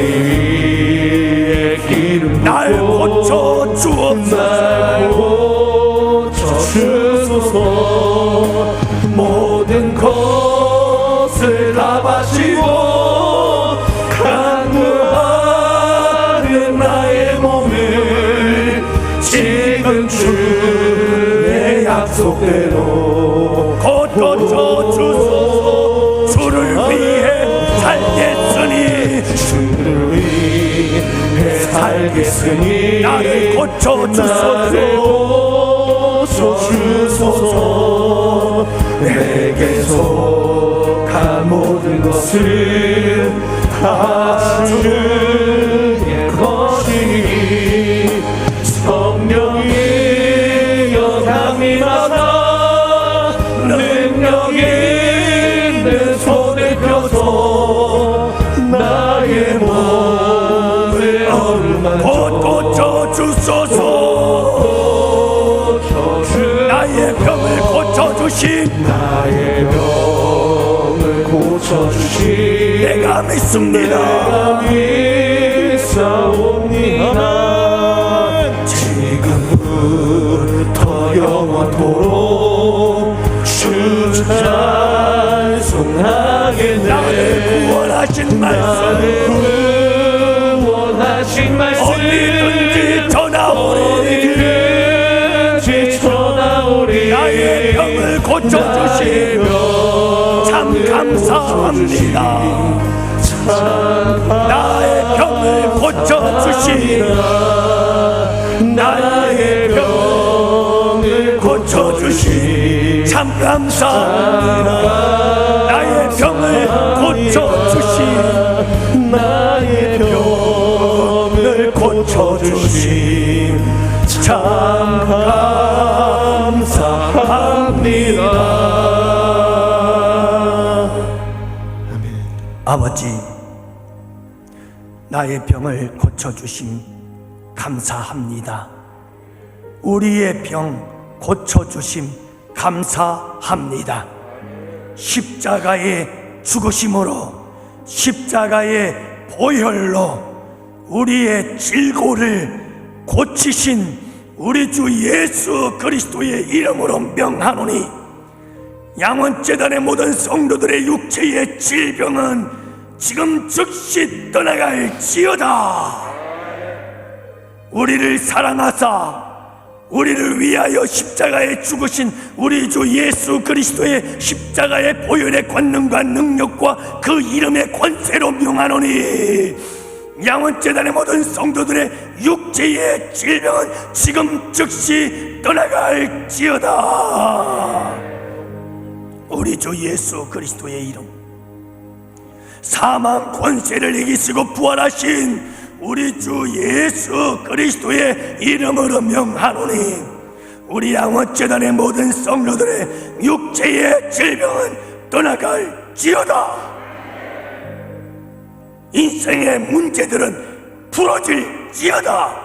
날 고쳐주옵소서. 모든 것을 다 바치고 간구하는 나의 몸을 지금 주의 약속대로 고쳐주소서. 주를 위해 살겠으니 나를 고쳐주소서. 고쳐주소서. 내게 속한 모든 것을 다 주의 것이니 성령이 여담이마다 능력이 내 손에 펴서 나의 몸을 고쳐주소서. 나의 병을 고쳐주신 나의 병을 고쳐주신 내가 믿습니다. 믿사옵니다. 지금부터 영원토록 주 찬송하겠네. 나를 구원하신 말씀 구원하신 말씀 어디든지 전하오리. 나의 병을 고쳐주신 참 감사합니다. 나의 병을 고쳐주신 나의 병을 고쳐주신 참 감사합니다. 나의 병을 고쳐주신 나의 병을 고쳐주신 참 감사합니다. 아버지, 나의 병을 고쳐주심 감사합니다. 우리의 병 고쳐주심 감사합니다. 십자가의 죽으심으로, 십자가의 보혈로 우리의 질고를 고치신 우리 주 예수 그리스도의 이름으로 명하노니 양원재단의 모든 성도들의 육체의 질병은 지금 즉시 떠나갈지어다. 우리를 사랑하사 우리를 위하여 십자가에 죽으신 우리 주 예수 그리스도의 십자가의 보혈의 권능과 능력과 그 이름의 권세로 명하노니 양원재단의 모든 성도들의 육체의 질병은 지금 즉시 떠나갈지어다. 우리 주 예수 그리스도의 이름, 사망 권세를 이기시고 부활하신 우리 주 예수 그리스도의 이름으로 명하노니 우리 양원재단의 모든 성도들의 육체의 질병은 떠나갈지어다. 인생의 문제들은 풀어질지어다.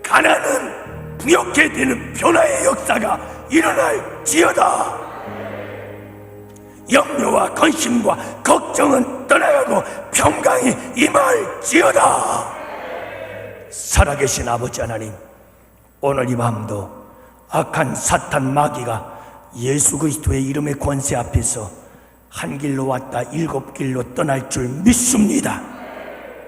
가난은 부욕해 되는 변화의 역사가 일어날지어다. 염려와 근심과 걱정은 떠나가고 평강이 임할지어다. 살아계신 아버지 하나님, 오늘 이 밤도 악한 사탄 마귀가 예수 그리스도의 이름의 권세 앞에서 한 길로 왔다 일곱 길로 떠날 줄 믿습니다.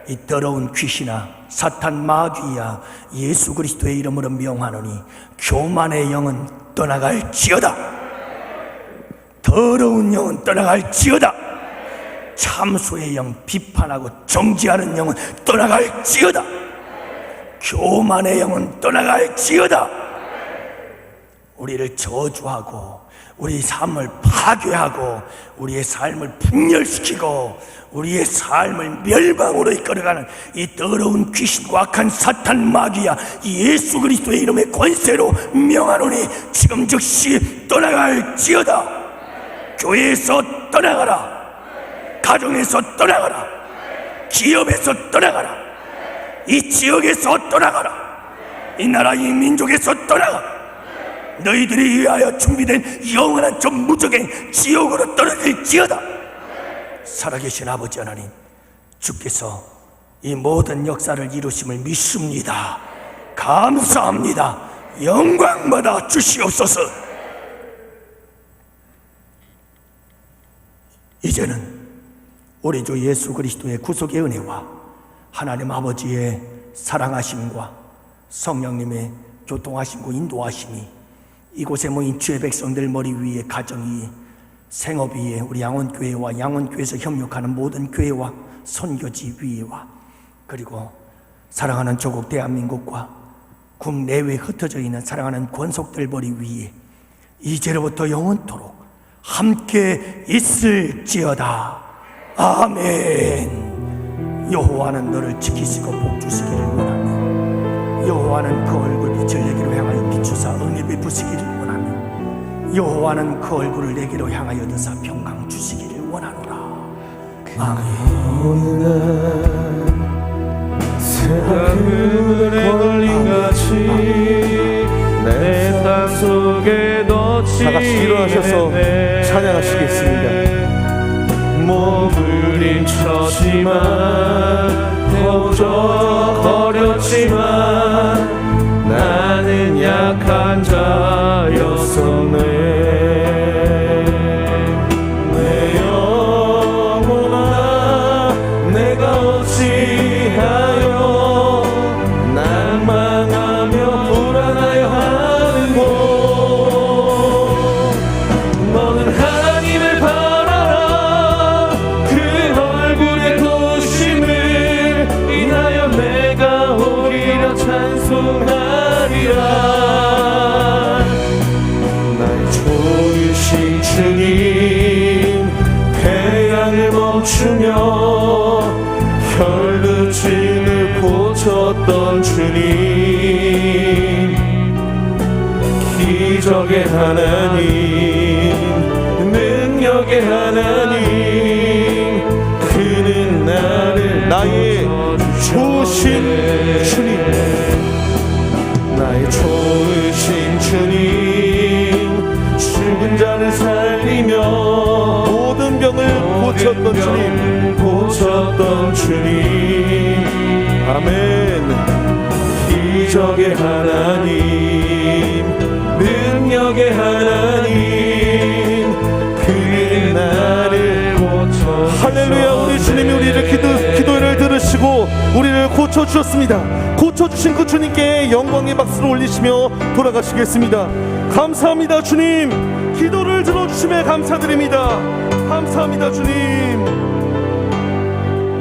이 더러운 귀신아, 사탄 마귀야, 예수 그리스도의 이름으로 명하노니 교만의 영은 떠나갈지어다. 더러운 영은 떠나갈지어다. 참소의 영, 비판하고 정지하는 영은 떠나갈지어다. 교만의 영은 떠나갈지어다. 우리를 저주하고 우리 삶을 파괴하고 우리의 삶을 분열시키고 우리의 삶을 멸망으로 이끌어가는 이 더러운 귀신과 악한 사탄 마귀야, 예수 그리스도의 이름의 권세로 명하노니 지금 즉시 떠나갈지어다. 교회에서 떠나가라. 가정에서 떠나가라. 기업에서 떠나가라. 이 지역에서 떠나가라. 이 나라 이 민족에서 떠나가라. 너희들이 위하여 준비된 영원한 전 무적행 지옥으로 떨어질지어다. 살아계신 아버지 하나님, 주께서 이 모든 역사를 이루심을 믿습니다. 감사합니다. 영광받아 주시옵소서. 이제는 우리 주 예수 그리스도의 구속의 은혜와 하나님 아버지의 사랑하심과 성령님의 교통하심과 인도하심이 이곳에 모인 주의 백성들 머리 위에, 가정 위에, 생업 위에, 우리 양원교회와 양원교회에서 협력하는 모든 교회와 선교지 위에와 그리고 사랑하는 조국 대한민국과 국내외 흩어져 있는 사랑하는 권속들 머리 위에 이제로부터 영원토록 함께 있을지어다. 아멘. 여호와는 너를 지키시고 복주시기를 원하며 여호와는 그 얼굴 빛을 내게로 향하여 비추사 은혜 베푸시기를 원하며 여호와는 그 얼굴을 내게로 향하여 드사 평강 주시기를 원하노라. 아멘. 새하늘에 걸린 같이 내 삶 속에 넣지. 다 같이 일어나셔서 찬양하시겠습니다. 몸을 힘쳤지만 허우적거렸지만 나는 약한 자였었네. 내 영혼아 내가 어찌하여 난망하며 불안하여 하는고. 너는 하나님을 바라라. 그 얼굴의 도심을 인하여 내가 오히려 찬송하리라. 나의 좋으신 주님 태양을 멈추며 혈루증을 고쳤던 주님, 기적의 하나님, 능력의 하나님, 그는 나를 나의 좋으신 주님, 나의 좋으신 주님, 죽은 자를 살리며 모든 병을 고쳤던 주님, 고쳤던 주님. 아멘. 기적의 하나님, 능력의 하나님, 그는 나를 고쳐. 할렐루야. 우리 주님이 우리를 기도를 들으시고 우리를 고쳐주셨습니다. 고쳐주신 그 주님께 영광의 박수를 올리시며 돌아가시겠습니다. 감사합니다 주님. 기도를 들어주심에 감사드립니다. 감사합니다 주님.